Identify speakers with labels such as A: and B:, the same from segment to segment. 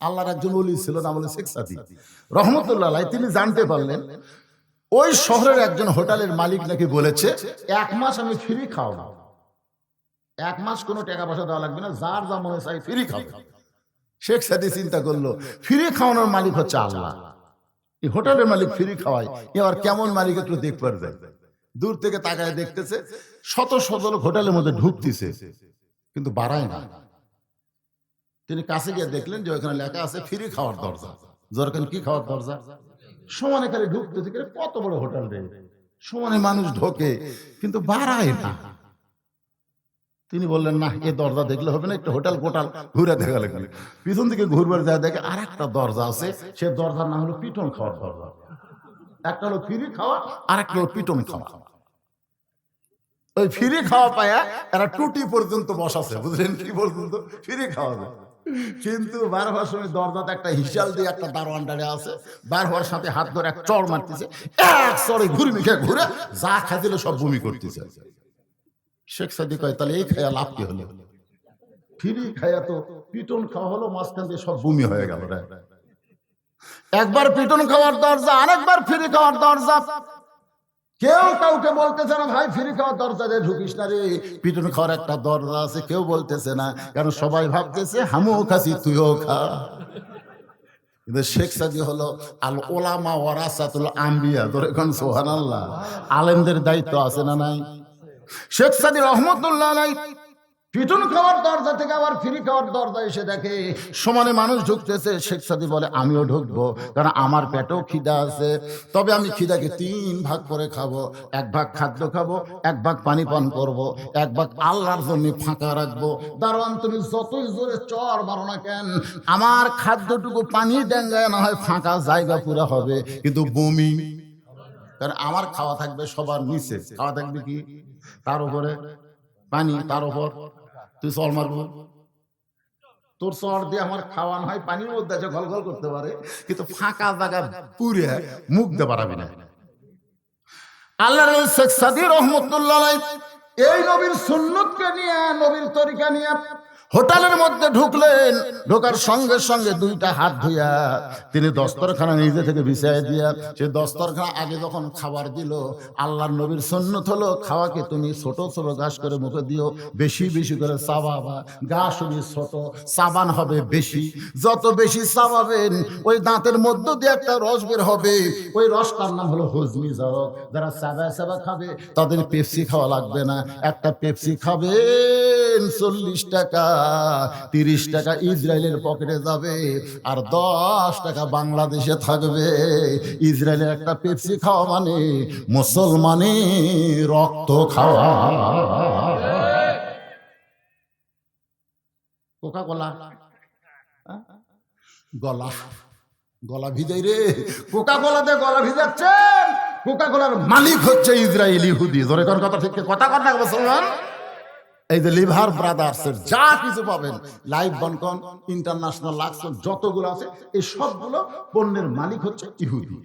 A: আল্লাহর একজন ওলি ছিল, নাম হলো শেখ সাদী রহমতুল্লাহ আলাইহি। তিনি জানতে পারলেন ওই শহরের একজন হোটেলের মালিক নাকি বলেছে 1 মাস আমি ফ্রি খাওয়াবো, 1 মাস কোনো টাকা পয়সা দেওয়া লাগবে না, যার যা মনে চাই ফ্রি খাবো। শেখ সাদী চিন্তা করলো ফ্রি খাওয়ানোর মালিক হচ্ছে আল্লাহ, এই হোটেলের মালিক ফ্রি খাওয়ায়, এবার কেমন মালিক একটু দেখবার যায়। দূর থেকে তাকায় দেখতেছে শত শত লোক হোটেলের মধ্যে ঢুকতেছে কিন্তু বাড়ায় না। তিনি কাছে গিয়ে দেখলেন যে ওখানে লেখা আছে ফ্রি খাওয়ার দরজা। জোরকান কি খাওয়ার দরজা? সমানে খালি ঢুকতেছে, কত বড় হোটেল রে, সমানে মানুষ ঢোকে কিন্তু বাড়ায় না। তিনি বললেন না, এই দরজা দেখলে হবে না, একটু হোটেল গোটাল ঘুরে দেখা লাগবে। পিছন থেকে ঘুরবার যায় দেখে আর একটা দরজা আছে, সে দরজার নাম হলো পিটন খাওয়ার দরজা। একটা হলো ফ্রি খাওয়া, আর একটা হলো পিটন খাওয়া। ওই ফ্রি খাওয়া পায়া এরা টুটি পর্যন্ত বসাছে, বুঝলেন, কি পর্যন্ত ফ্রি খাওয়া যায়। কিন্তু বার হওয়ার সময় দরজাতে একটা হিসাল দিয়ে একটা দারোয়ান দাঁড়িয়ে আছে, বার হওয়ার সাথে হাত ধরে এক চড় মারতেছে, এক চড়ে ঘুরমি খেয়ে ঘুরে যা খাইছিল সব বমি করতেছে। শেখ সাদী কয় তাহলে এই খায়া লাভ কি হলো? ফ্রি খায়া তো পিটন খাওয়া হলো, মাঝখান দিয়ে সব বমি হয়ে গেল রে। একবার পিটন খাওয়ার দরজা, আরেকবার ফ্রি খাওয়ার দরজা। কেউ কাউকে বলতেছে না ভাই ফ্রি খাওয়ার দরজা দিয়ে ঢুকিস না রে, পিটন খাওয়ার একটা দরজা আছে, কেউ বলতেছে না, কারণ সবাই ভাবতেছে হামুও খাসি তুইও খা। কিন্তু শেখ সাদী হলো আল ওলামা ওয়ারাসাতুল আম্বিয়া, ধরে কোন সুবহানাল্লাহ, আলেমদের দায়িত্ব আছে না নাই? শেখ সাদী রহমতুল্লাহ আলাইহি পিটন খাওয়ার দরজা থেকে আবার ফ্রি খাওয়ার দরজা এসে দেখে সমানে মানুষ ঢুকতেছে। শেখ সাদী বলে আমিও ঢুকবো, কারণ আমার পেটেও খিদা আছে, তবে আমি খিদাকে 3 ভাগ করে খাবো। 1 ভাগ খাদ্য খাবো, 1 ভাগ পানি পান করবো, 1 ভাগ আল্লাহর জন্য ফাঁকা রাখবো। দারোয়ান তুমি যতই জোরে চর মারো না কেন, আমার খাদ্যটুকু পানি ডেঙ্গায় না হয় ফাঁকা জায়গা পুরা হবে, কিন্তু বমি, কারণ আমার খাওয়া থাকবে সবার নিচে, খাওয়া থাকবে কি তার উপরে পানি, তার উপর তুই চল মারবো, তোর চর দিয়ে আমার খাওয়ানো হয়, পানির মধ্যে আছে গল গল করতে পারে, কিন্তু ফাঁকা জায়গা পুরে মুখ দিতে পারবি না। আল্লাহর শেখ সাদী রহমতুল্লাহ আলাইহি এই নবীর সুন্নতকে নিয়ে, নবীর তরিকা নিয়ে হোটেলের মধ্যে ঢুকলেন। ঢোকার সঙ্গে সঙ্গে 2টা হাত ধুইয়া তিনি দস্তরখানা নিজে থেকে বিছায় দিয়া, সে দস্তরখানা আগে যখন খাবার দিল, আল্লাহর নবীর সুন্নত হলো খাওয়াকে তুমি ছোট ছোট ঘাস করে মুখে দিও, বেশি বেশি করে চাবাবা। ঘাস হবে ছোট, চাবান হবে বেশি, যত বেশি চাবাবেন ওই দাঁতের মধ্য দিয়ে একটা রস বের হবে, ওই রসটার নাম হলো হজমি জরক। যারা চাবা চাবা খাবে তাদের পেপসি খাওয়া লাগবে না, একটা পেপসি খাবেন 40 টাকা, 30 টাকা ইসরায়েলের পকেটে যাবে, আর 10 টাকা বাংলাদেশে থাকবে। ইসরায়েলের একটা পেপসি খাওয়া মানে মুসলমানের রক্ত খাওয়া। কোকা কোলা গলা গলা ভিজাই রে, কোকা কোলাতে গলা ভিজাচ্ছেন। কোকা কোলার মালিক হচ্ছে ইসরায়েল ইহুদি। ধরে কোন কথা ঠিক, কথা কথা মুসলমান। এই যে লিভার ব্রাদার্সের যা কিছু পাবেন, লাইফ বনকন, ইন্টারন্যাশনাল লাক্সন, যতগুলো আছে এই সবগুলো পণ্যের মালিক হচ্ছে ইহুদি।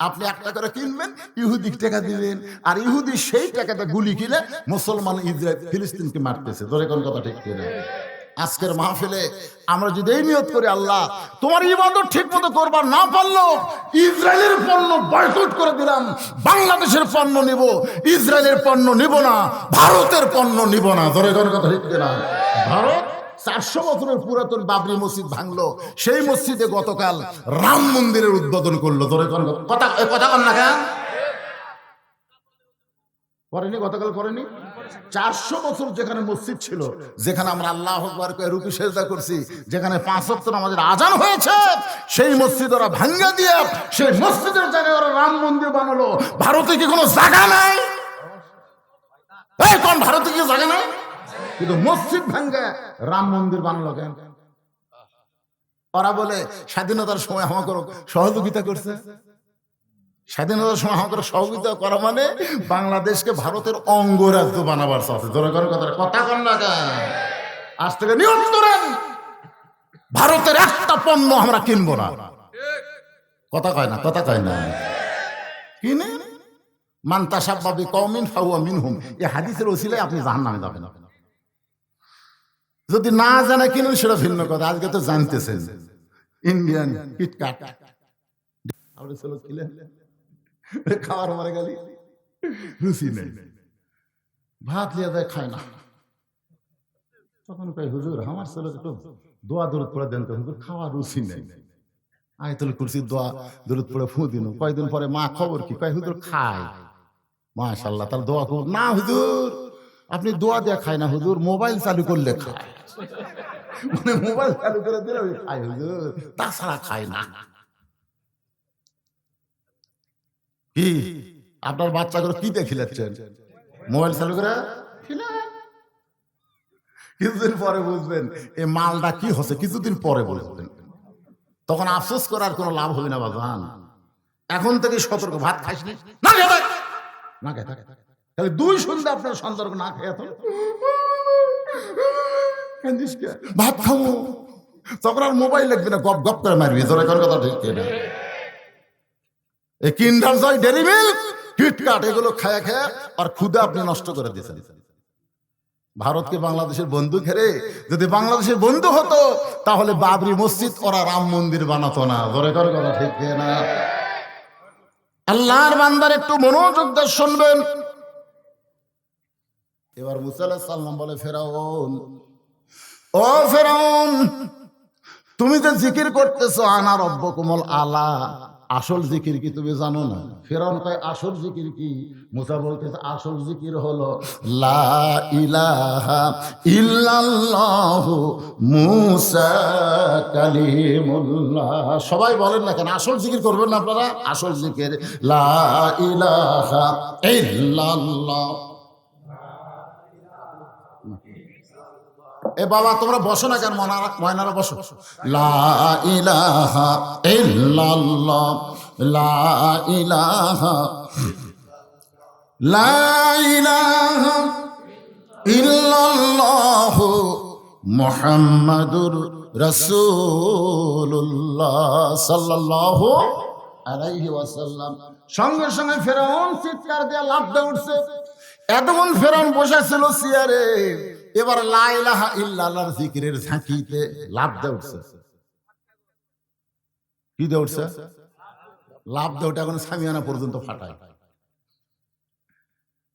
A: আপনি 1 টাকা করে কিনবেন, ইহুদি টাকা দিবেন, আর ইহুদি সেই টাকাতে গুলি কিনে মুসলমান ইসরায়েল ফিলিস্তিনকে মারতেছে। ধরে কোন কথা ঠিক কিনা? আজকের মাহফিলে আমরা যদি এই নিয়ত করি, আল্লাহ তোমার ইবাদত ঠিক মতো করবার না পারলো ইসরায়েলের পণ্য বয়কট করে দিলাম, বাংলাদেশের পণ্য নিব, ইসরায়েলের পণ্য নিব না, ভারতের পণ্য নিব না। ধরে কোন কথা ঠিক কিনা? ভারত 400 বছরের পুরাতন বাবরি মসজিদ ভাঙলো, সেই মসজিদে গতকাল রাম মন্দিরের উদ্বোধন করলো। ধরে কোন কথা, কথা কন না কেন? করেনি? গতকাল করেনি? 400 বছর যেখানে মসজিদ ছিল, যেখানে আমরা আল্লাহু আকবার কয়ে রুকু সেজদা করছি, যেখানে 5 ওয়াক্ত নামাজের আজান হয়েছে, সেই মসজিদ ওরা ভাঙ্গা দিয়ে সেই মসজিদের জায়গায় ওরা রাম মন্দির বানালো। ভারতে কি কোনো জায়গা নাই? এই কোন ভারতে কি জায়গা নাই? কিন্তু মসজিদ ভাঙ্গা রাম মন্দির বানালো কেন? ওরা বলে স্বাধীনতার সময় আমাকে সহযোগিতা করছে। স্বাধীনতার সময় আমাদের সহযোগিতা করা মানে বাংলাদেশকে ভারতের অঙ্গরাজ্য বানাবার সাথে। কথা কন না কেন? আজ থেকে নিয়ত করেন ভারতের একটা পণ্য আমরা কিনবো না। কথা কয় না? কথা কয় না? কিনে মান তাশাব্বা বিকওমিন ফাহুয়া মিনহুম, এই হাদিসের ওসিলায় আপনি জাহান্নামে যাবেন। যদি না জানা কিনেন সেটা ভিন্ন কথা, আজকে তো জানতেছেন। ইন্ডিয়ান কিটকাট আপনি ছেলে খেলেন, খাওয়ার মারে গেলি রুচি নেই, ভাত লিয়ে যায় খায় না। তখন কই হুজুর আমার ছেলে একটু দোয়া দরুদ পড়ে দেন তো, হুজুর খাওয়ার রুচি নেই। আয়াতুল কুরসি দোয়া দরুদ পড়ে ফু দিন, কয়দিন পরে মা খবর কি, কয় হুজুর খায়। মাশাআল্লাহ, তাহলে দোয়া করব না হুজুর, আপনি দোয়া দিয়ে খায় না হুজুর, মোবাইল চালু করলে খায়। মানে মোবাইল চালু করে দিলে ওই খায় হুজুর, তাছাড়া খায় না। কি আপনার বাচ্চাগুলো কি দিয়ে খিলাচ্ছেন? মোবাইল চালু করে খিলান। কিছুদিন পরে বুঝবেন এই মালটা কি হচ্ছে, কিছুদিন পরে বুঝবেন, তখন আফসোস করার কোনো লাভ হবে না বাজান। এখন থেকে সতর্ক, ভাত খাইসনি না না তাহলে দুই সন্ধ্যা আপনার সতর্ক না খেয়ে ভাত খাবো, তখন আর মোবাইল লাগবে না, গপ গপ করে মারবি। তোর এখন কথা ঠিক না, এই কিন্ডার জয়, ডেইরি মিল্ক, কিটকাট এগুলো খায়া খায়া আর ক্ষুদা আপনি নষ্ট করে দিয়েছেন। ভারতকে বাংলাদেশের বন্ধু ঘেরে, যদি বাংলাদেশের বন্ধু হতো তাহলে বাবরি মসজিদ ওরা রাম মন্দির বানাতো না। ধরে করে কথা ঠিক না? আল্লাহর বান্দার একটু মনোযোগ দিয়ে শুনবেন। এবার মুসা আলাইহিস সালাম বলে, ফেরাউন, ও ফেরাউন, তুমি যে জিকির করতেছো আনা রব্বকুমুল আলা, আসল জিকির কি তুমি জানো না? ফেরাউন কয় আসল জিকির কি? মুসা বলতেছে আসল জিকির হলো লা ইলাহা ইল্লাল্লাহু মুসা কালিমুল্লাহ। সবাই বলেন না কেন আসল জিকির করবেন না আপনারা? আসল জিকির লা ইলাহা ইল্লাল্লাহ। এ বাবা তোমরা বসো না কেন, ময়নারা বসো। লা ইলাহা ইল্লাল্লাহ, লা ইলাহা, লা ইলাহা ইল্লাল্লাহ মুহাম্মাদুর রাসূলুল্লাহ সাল্লাল্লাহু আলাইহি ওয়াসাল্লাম। সঙ্গে সঙ্গে ফেরাউন চিৎকার দিয়ে লাফ দিয়ে উঠছে। এতক্ষণ ফেরাউন বসেছিল চেয়ারে, এবার লা ইলাহা ইল্লাল্লাহর জিকিরের ঝাঁকিতে লাফ দিয়ে উঠছে। কি দিয়ে উঠছে? লাফ দিয়ে উঠে এখন সামিয়ানা পর্যন্ত ফাটায়।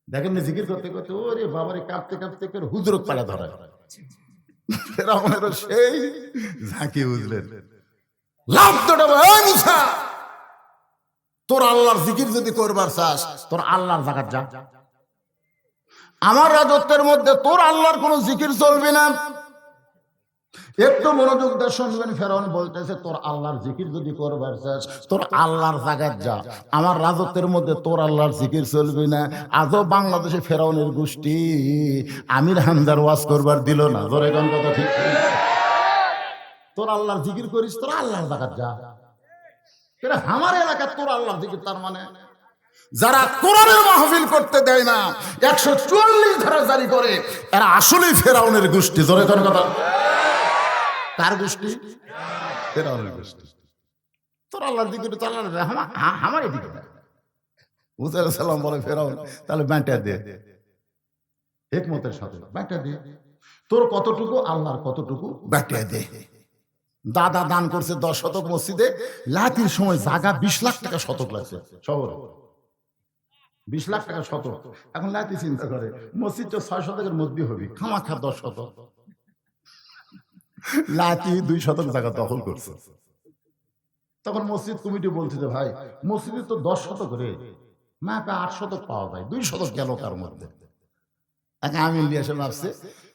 A: দেখেন না জিকির করতে করতে ওরে বাবারে কাঁপতে কাঁপতে হুজুর পালা ধরে। ফেরাউনের সেই ঝাঁকি, বুঝলেন? লাফ দিয়ে মুসা, তোর আল্লাহর জিকির যদি করবার চাস তোর আল্লাহর জায়গা যা, আমার রাজত্বের মধ্যে তোর আল্লাহর কোন জিকির চলবে না। একটু মনোযোগ দিয়ে শুনবেন। ফেরাউন বলতেছে তোর আল্লাহর জিকির যদি করবার চাস তোর আল্লাহর জায়গায় যা, আমার রাজত্বের মধ্যে তোর আল্লাহর জিকির চলবে না। আজও বাংলাদেশে ফেরাউনের গোষ্ঠী আমির হামজার ওয়াজ করবার দিল না। ধরে কোন কথা ঠিক? তোর আল্লাহর জিকির করিস, তোর আল্লাহর জায়গায় যা। আমার এলাকায় তোর আল্লাহর জিকির, তার মানে যারা কোরআনের মাহফিল করতে দেয় না, 144 ধারা জারি করে, এরা আসলেই ফেরাউনের গোষ্ঠী। ধরে কোন কথা? কার গোষ্ঠী? ফেরাউনের গোষ্ঠী। তোর আল্লাহর দিকে তো আল্লাহ আমার এদিকে। মুসা আলাইহিস সালাম বলে, ফেরাউন তাহলে বাঁটা দে, হিকমতের সাথে বাঁটা দে, তোর কতটুকু আল্লাহর কতটুকু বাঁটা দে। দাদা দান করছে 10 শতক মসজিদে, লাতির সময় জায়গা 20 লাখ টাকা শতক লাগছে শহরে, 20 লাখ টাকা শতক। এখন লাতি চিন্তা করে মসজিদটা 6 শতকের মধ্যে হবে, খামাখা 10 শতক। লাতি 2 শতক জায়গা দখল করছে। তখন মসজিদ কমিটি বলছে যে ভাই মসজিদে তো 10 শতক রে, মাপে 8 শতক পাওয়া যায়, 2 শতক গেল কার মধ্যে। আমি এসে মাপছে,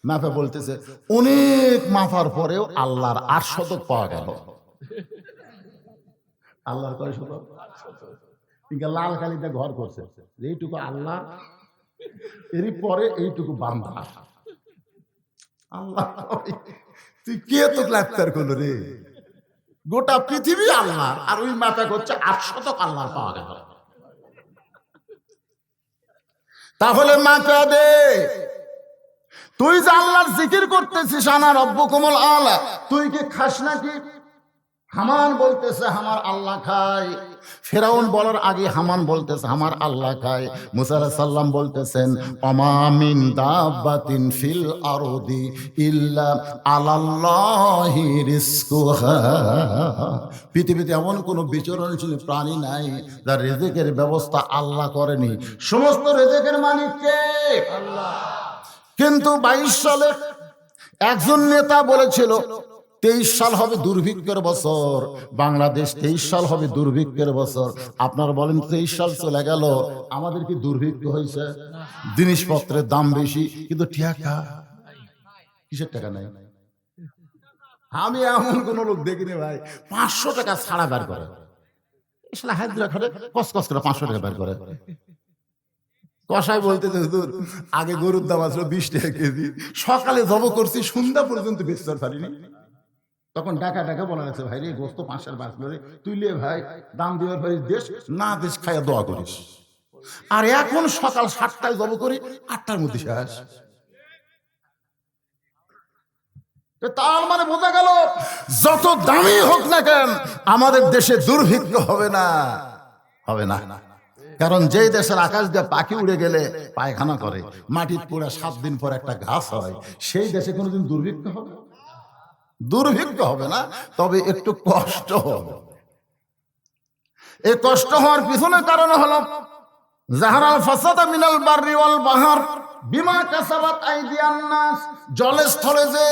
A: মাপে বলতেছে অনেক মাপার পরেও আল্লাহর 8 শতক পাওয়া গেল। আল্লাহর কয় শতক? লাল কালিতে ঘর করছে, এইটুকু আল্লাহ, এরই পরে এইটুকু বান্দা। আল্লাহ তুই কে তো গ্রেফতার করলো রে? গোটা পৃথিবী আল্লাহর, আর ওই মাপা করছে 8 শতক আল্লাহর পাওয়া গেল। তাহলে মাপা দে, তুই যে আল্লাহর জিকির করতেছিস আনা রব্বুকুমুল আলা, তুই কি খাস নাকি? হামান বলতেছে আমার আল্লাহ খায়। ফেরাউন বলার আগে হামান বলতেছে আমার আল্লাহ খায়। মুসা আলাইহিস সালাম বলতেছেন ওমা মিন দাব্বাতিন ফিল আরদি ইল্লা আলাল্লাহি রিজকুহা। পৃথিবীতে এমন কোনো বিচরণশীল প্রাণী নাই যার রিজিকের ব্যবস্থা আল্লাহ করেনি। সমস্ত রিজিকের মালিক কে? আল্লাহ। কিন্তু 22 সালে একজন নেতা বলেছিল 23 সাল হবে দুর্ভিক্ষের বছর, বাংলাদেশ 23 সাল হবে দুর্ভিক্ষের বছর। আপনারা বলেন 23 সাল চলে গেল, আমাদের কি দুর্ভিক্ষ হয়েছে? জিনিসপত্রের দাম বেশি, কিন্তু টাকা কিসের টাকা নাই? আমি এমন কোন লোক দেখিনি ভাই 500 টাকা ছাড়া বের করে, হায়দ্রা ঘরে কসকস করে 500 টাকা বের করে। কষাই বলতেছে হুজুর আগে গরুর দাম আসলো 20 টাকা কেজি, সকালে জব করছি সন্ধ্যা পর্যন্ত বেচতে পারিনি। তখন ডাকা ডাকা বলা গেছে ভাই রে গোস্ত 5 বাঁচ করে তুই লে ভাই, দাম দেওয়ার পরে দেশ না দেশ খাইয়া দোয়া করিস। আর এখন সকাল 7টায় জব করি 8টার মধ্যে শেষ। তার মানে বোঝা গেল যত দামি হোক না কেন আমাদের দেশে দুর্ভিক্ষ হবে না, হবে না। কারণ যেই দেশের আকাশ দিয়ে পাখি উড়ে গেলে পায়খানা করে, মাটির পুরা 7 দিন পর একটা ঘাস হয়, সেই দেশে কোনোদিন দুর্ভিক্ষ হবে? দুর্ভিক্ষ হবে না, তবে একটু কষ্ট হবে। এই কষ্ট হওয়ার পিছনে কারণ হলো জাহারাল ফাসাদা মিনাল বাররি ওয়াল বাহর বিমা কাসাবাত আইদিয়ান নাস। জলে স্থলে যে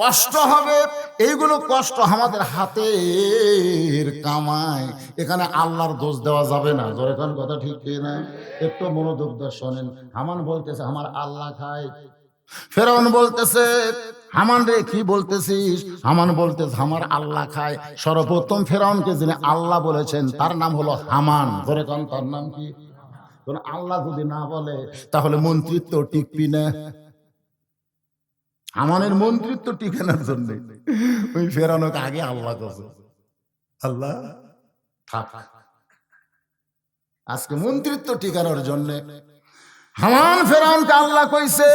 A: কষ্ট হবে, এইগুলো কষ্ট আমাদের হাতের কামাই। এখানে আল্লাহর দোষ দেওয়া যাবে না। জোরে কোন কথা ঠিক কি না? একটু মনোযোগ দিয়ে শোনেন। হামান বলতেছে আমার আল্লাহ খায়। ফেরাউন বলতেছে হামান রে কি বলতেছিস? হামান বলতেছে আমার আল্লাহ খায়। সর্বপ্রথম ফেরাউনকে যিনি আল্লাহ বলেছেন তার নাম হলো হামান। জোরে কোন তার নাম কি? আল্লাহ যদি না বলে তাহলে মন্ত্রিত্ব টিকবি না। হামানের মন্ত্রিত্ব টিকানোর জন্য ওই ফেরাউনকে আগে আল্লাহ কাছে আল্লাহ থাক। আজকে মন্ত্রিত্ব টিকানোর জন্য হামান ফেরাউনকে আল্লাহ কইছে।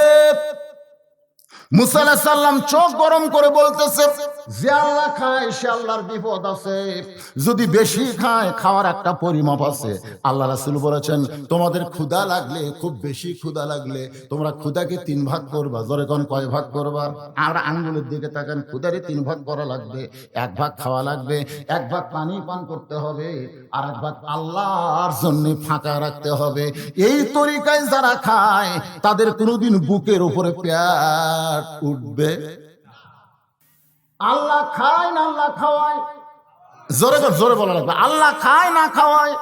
A: মুসা আলাইহিস সালাম চোখ গরম করে বলতেছে যে আল্লাহ খায় সে আল্লাহর বিপদ আছে, যদি বেশি খায় খাওয়ার একটা পরিমাপ আছে। আল্লাহ রাসূল বলেছেন তোমাদের ক্ষুধা লাগলে, খুব বেশি ক্ষুধা লাগলে তোমরা ক্ষুধাকে 3 ভাগ করবা। জোরে কোন কয় ভাগ করবা? আর আঙ্গুলের দিকে তাকান, ক্ষুধারে 3 ভাগ করা লাগবে। 1 ভাগ খাওয়া লাগবে, 1 ভাগ পানি পান করতে হবে, আর 1 ভাগ আল্লাহর জন্য ফাঁকা রাখতে হবে। এই তরিকায় যারা খায় তাদের কোনোদিন বুকের উপরে পেট উঠবে। আল্লাহ খায় না আল্লাহ খাওয়ায়? জোরে জোরে বলা লাগবে। আল্লাহ খায় না খাওয়ায়?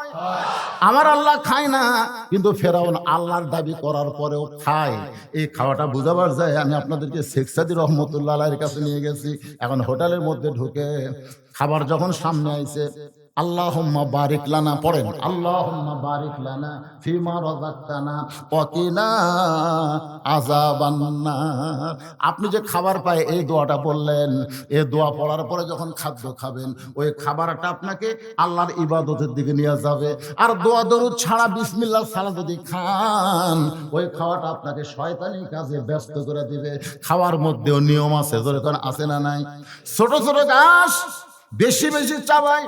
A: আমার আল্লাহ খায় না, কিন্তু ফেরাউন আল্লাহর দাবি করার পরেও খায়। এই খাওয়াটা বুঝাবার যায়। আমি আপনাদেরকে শেখ সাদী রহমতুল্লাহ আলাইহির কাছে নিয়ে গেছি। এখন হোটেলের মধ্যে ঢুকে খাবার যখন সামনে আইছে, আল্লাহুম্মা বারিক লানা পড়েন, আল্লাহুম্মা বারিক লানা ফিমা রাযাকতানা ওয়া কিনা আযাবান নার। আপনি যে খাবার পায় এই দোয়াটা বললেন, এই দোয়া পড়ার পরে যখন খাদ্য খাবেন ওই খাবারটা আপনাকে আল্লাহর ইবাদতের দিকে নিয়ে যাবে। আর দোয়া দরুদ ছাড়া বিসমিল্লাহ ছাড়া যদি খান ওই খাওয়াটা আপনাকে শয়তানি কাজে ব্যস্ত করে দিবে। খাওয়ার মধ্যেও নিয়ম আছে, যেরকম আছে না নাই? ছোট ছোট ঘাস বেশি বেশি চাবাই।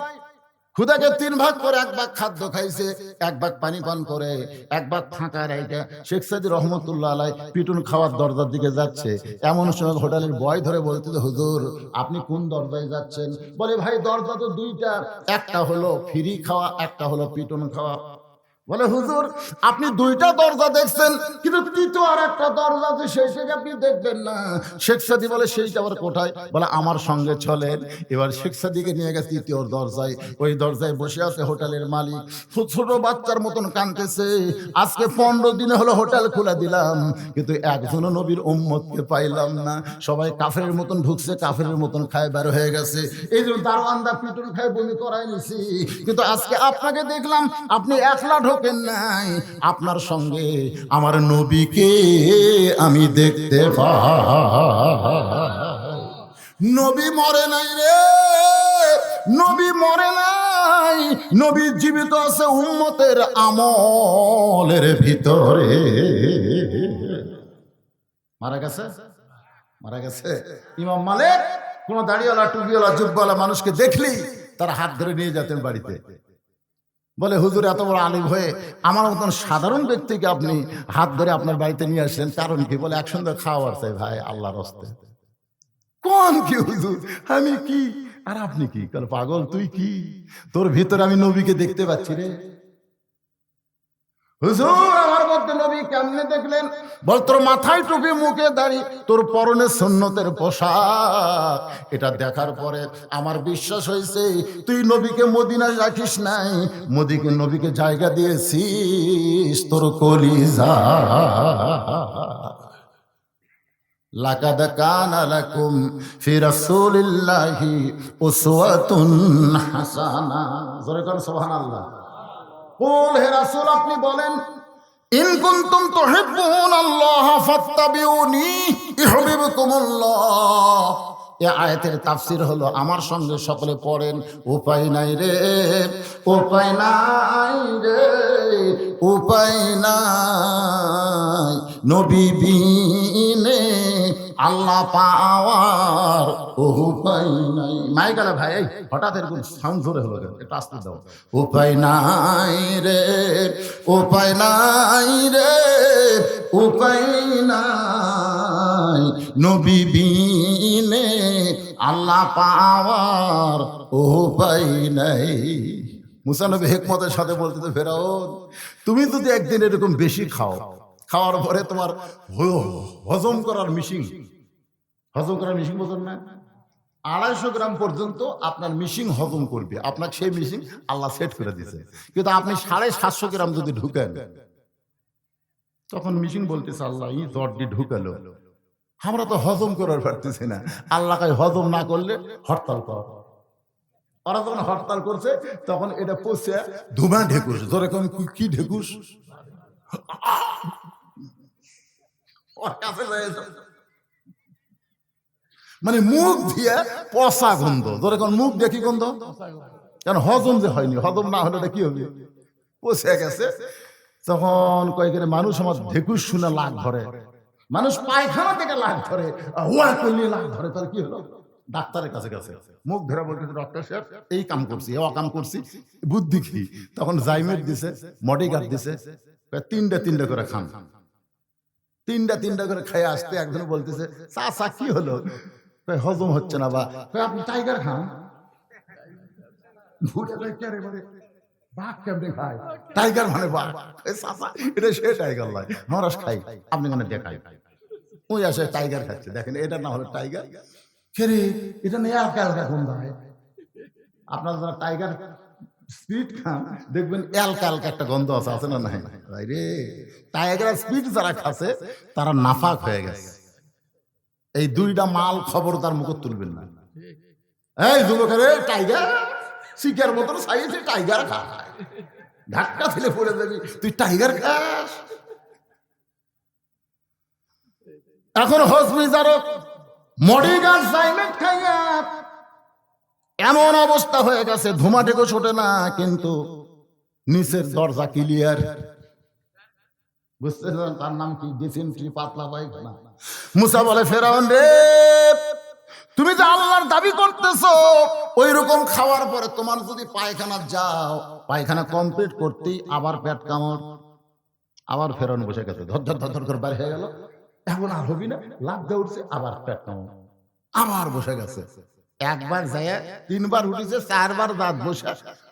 A: ক্ষুধাকে 3 ভাগ করে 1 ভাগ খাদ্য খাইছে, 1 ভাগ পানি পান করে, 1 ভাগ ফাঁকা রাইটা শেখ সাদী রহমতুল্লাহ আলাইহি পিটুন খাওয়ার দরজার দিকে যাচ্ছে। এমন সময় হোটেলের বয় ধরে বলতে, হুজুর আপনি কোন দরজায় যাচ্ছেন? বলে ভাই দরজা তো 2টা, একটা হলো ফ্রি খাওয়া, একটা হলো পিটুন খাওয়া। বলে হুজুর আপনি 2টা দরজা দেখছেন, কিন্তু তৃতীয় আর একটা দরজা আছে সেইটাকে আপনি দেখবেন না। শেখ সাদী বলে সেইটা আবার কোথায়? বলে আমার সঙ্গে চলেন। এবার শেখ সাদীকে নিয়ে গেছে 3য় দরজায়। ওই দরজায় বসে আছে হোটেলের মালিক, ছোট বাচ্চার মতন কাঁদতেছে। আজকে 15 দিনে হলো হোটেল খুলে দিলাম, কিন্তু একজনও নবীর উম্মতকে পাইলাম না। সবাই কাফেরের মতন ঢুকছে, কাফেরের মতন খায় বের হয়ে গেছে। এই জন্য দারোয়ানদা পিটুন খায় বমি করাই নিছি। কিন্তু আজকে আপনাকে দেখলাম আপনি একলা ঢোকেন নাই, আপনার সঙ্গে আমার নবীকে আমি দেখতে পাই। নবী মরে নাই রে, নবী মরে নাই, নবী জীবিত আছে উম্মতের আমলের ভিতরে। মারা গেছে, মারা গেছে। ইমাম মালিক কোন দাড়িওয়ালা টুপিওয়ালা জুব্বাওয়ালা মানুষকে দেখলি তারা হাত ধরে নিয়ে যেতেন বাড়িতে, বলে হুজুর এত বড় আলিম হয়ে আমার মতন সাধারণ ব্যক্তিকে আপনি হাত ধরে আপনার বাড়িতে নিয়ে আসলেন, কারণ কি? বলে একসঙ্গে খাওয়ার চাই ভাই আল্লাহর রাস্তায়। কোন কি হুজুর, আমি কি আর আপনি কি? কাল পাগল তুই কি, তোর ভিতরে আমি নবীকে দেখতে পাচ্ছি রে। হুজুর আমার মধ্যে নবী কেমনে দেখলেন? বল তোর মাথায় টুপি, মুখে দাড়ি, তোর পরনে সুন্নতের পোশাক, এটা দেখার পরে আমার বিশ্বাস হয়েছে তুই নবীকে মদিনায় রাখিস নাই, নবীকে জায়গা দিয়েছিস তোর কলিজা। লাকাদ কানা লাকুম ফি রাসূলিল্লাহি উসওয়াতুন হাসানা। জোরে করে সুবহানাল্লাহ। কুল হে রাসূল আপনি বলেন, ইন কুনতুম তুহিব্বুনাল্লাহ ফাত্তাবিউনি ইউহিব্বুকুমুল্লাহ। এই আয়াতের তাফসীর হলো, আমার সঙ্গে সকলে পড়েন, উপায় নাই রে, উপায় নাই রে, উপায় নাই নবী বিনে আল্লাহ পাওয়ার উপায় নাই। মাইকালে ভাই হঠাৎ এরকম সাউন্ড জোরে হলো কেন? একটু আস্তে দাও। উপায় নাই রে, উপায় নাই রে, উপায় নাই নবী বিনে আল্লাহ পাওয়ার উপায় নাই। মুসা নবী হিকমতের সাথে বলতে, ফেরাউন তুমি যদি একদিন এরকম বেশি খাও, খাওয়ার পরে তোমার হজম করার মিশিং বোঝেন না, 250 গ্রাম পর্যন্ত আপনার মিশিং হজম করবে, আপনাকে সেই মিশিং আল্লাহ সেট করে দিয়েছে। কিন্তু আপনি 750 গ্রাম যদি ঢুকেন, তখন মিশিং বলতেছে আল্লাহ ই জর্দি ঢুকালো, আমরা তো হজম করার পারতেছি না। আল্লাহকে হজম না করলে হরতাল কর। ওরা যখন হরতাল করছে তখন এটা পচে ধুমা ঢেকুস, ধরে কি ঢেকুস, মানে মুখ দিয়ে পচা গন্ধ, ধরে মুখ দিয়ে কি গন্ধ, কেন হজম যে হয়নি, হজম না হলে কি হবে, পচে গেছে। তখন কয়েকদিন মানুষ আমার ঢেকুস শুনে লাগ ধরে, মানুষ পায়খানা থেকে লাগ ধরে, ওয়া করলে লাগ ধরে, তার কি হলো? ডাক্তারের কাছে গেছে, মুখ ধরে বলতে, ডক্টর সাহেব এই কাম করছি, ও কাম করছি, বুদ্ধি কি? তখন জাইমেট দিছে, মডিগার্ড দিছে, তিনটা করে খান, তিনটা করে খেয়ে আসতে একজন বলতেছে, চাচা কি হলো? হজম হচ্ছে না। বা আপনি টাইগার খান। টাইগার মানে বাঘ, এটা সে টাইগার লাই, মহারাজ খাই, আপনি মানে দেখাই, ওই আসে টাইগার খাচ্ছে, দেখেন এটা না হলো টাইগার, খেরে এটা নিয়ে হালকা হালকা গন্ধ হয়। আপনার যারা টাইগার স্পিড খান দেখবেন হালকা হালকা একটা গন্ধ আছে না? নাই রে, টাইগার স্পিড যারা খাচ্ছে তারা নাফাক হয়ে গেছে। এই দুইটা মাল খবরদার মুখ তুলবেন না। এই যুবকের টাইগার শিকার মতন সাইজে টাইগার খা, ধাক্কা ফেলে পড়ে যাবি, তুই টাইগার খাস। এখন হজমি যারো মডিগার্ড সাইমেন্ট খাইয়া এমন অবস্থা হয়ে গেছে, ধুমা ঢেকে ছোটে না, কিন্তু নিচের দরজা ক্লিয়ার। বুঝতে পারছেন তার নাম কি? ডিসেন্ট্রি, পাতলা পায়খানা। মুসা বলে, ফেরাউন রে, তুমি যে আল্লাহর দাবি করতেছো, ওই রকম খাওয়ার পরে তোমার যদি পায়খানা যাও, পায়খানা কমপ্লিট করতেই আবার পেট কামড়, আবার ফেরাউন বসে গেছে, ধর ধর ধর ধর করে বাইরে হয়ে গেল, এখন আর হবি না, লাভ দিয়ে উঠছে, আবার পেট কামড়, আবার বসে গেছে। একবার যায়, 3 বার উঠেছে, 4 বার দাঁত বসে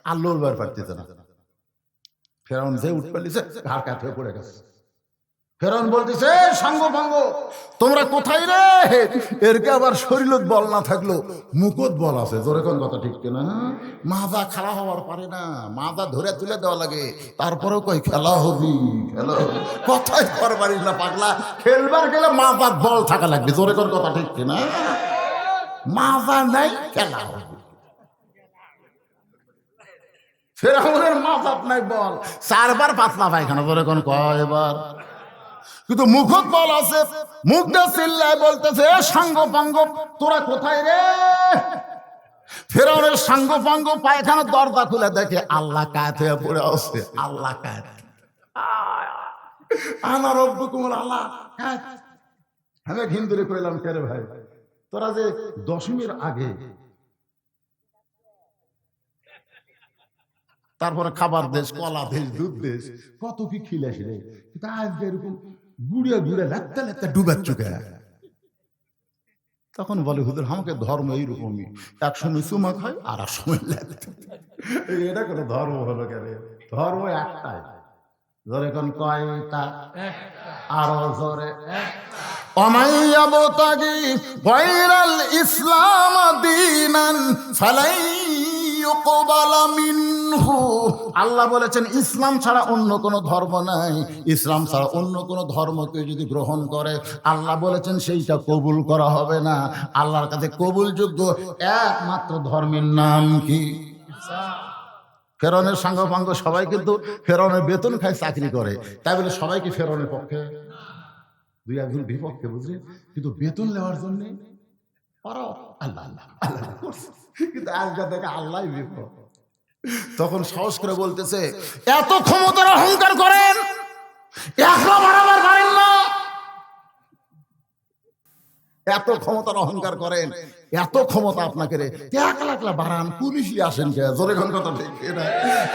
A: আর লড়বার পারতেছে না। ফেরাউন যে উঠ পালিছে, ঘাড় কাত হয়ে পড়ে গেছে। ফেরাউন বলতেছে, সাঙ্গ ভাঙ্গ তোমরা কোথায় রে? এরকে আবার শরীরত বল না থাকলো মুখত বল আছে, জোরে কোন কথা ঠিক কিনা? মাজা খেলা হওয়ার পারে না, মাজা ধরে তুলে দেওয়া লাগে, তারপরেও কই খেলা হবি, খেলা কথাই করবারি না পাগলা, খেলবার গেলে মাজার বল থাকা লাগবে, জোরে কোন কথা ঠিক কিনা? মাজা নাই, খেলা হবে। ফেরাউনের মাজাত নাই, বল 4 বার পাতলা পায়খানা, জোরে কোন কয়বার? কিন্তু মুখত বল আছে, মুখ দিয়ে চিল্লায় বলতেছে, সাঙ্গ পাঙ্গ তোরা কোথায় রে? ফেরাউনের সাঙ্গ পাঙ্গ পায়খানার দরজা খুলে দেখে আল্লাহ কায়েত হয়ে পড়ে আছে, আল্লাহ কায়েত, আনা রব্বুকুম আল্লাহ কায়েত। আমি হিন্দুরে কইলাম, কে রে ভাই? তোরা যে দশমীর আগে তারপরে খাবার দেশ, কলা দেশ, দুধ দেশ, কত কি খিলেস রে, কিন্তু আজকে এরকম গুড়ে গুড়ে লেত্তা লেত্তা ডুবার চুকে। তখন বলে হুজুর আমাকে ধর্ম এইরকমই, এক সময় চুমা খায় আর এক সময় লেত্তা। এটা কোনো ধর্ম হলো কেন? ধর্ম একটাই। জোরে কোন কয়টা? আরো জোরে। অমাইয়াবতাগি গায়রাল ইসলাম দীনান ফালাই ইউকবালা মিনহু। আল্লাহ বলেছেন ইসলাম ছাড়া অন্য কোনো ধর্ম নাই, ইসলাম ছাড়া অন্য কোনো ধর্মকে যদি গ্রহণ করে আল্লাহ বলেছেন সেইটা কবুল করা হবে না। আল্লাহর কাছে কবুলযোগ্য একমাত্র ধর্মের নাম কি? ফেরাউনের সাঙ্গপাঙ্গ সবাই কিন্তু ফেরাউনের বেতন খায়, চাকরি করে, তাই বলে সবাই কি ফেরাউনের পক্ষে? দুই একজন বিপক্ষে, বুঝলি, কিন্তু বেতন নেওয়ার জন্য আল্লাহ আল্লাহ আল্লাহ করছে, কিন্তু আজকে দেখে আল্লাহ বিপদ। তখন সাহস করে বলতেছে, এত ক্ষমতার অহংকার করেন, একলা বাড়াবার পারেন না। এত ক্ষমতার অহংকার করেন, এত ক্ষমতা আপনাকে রে, একলা একলা বাড়ান, পুলিশই আসেন কে? জোরে কোন কথা ঠিক না?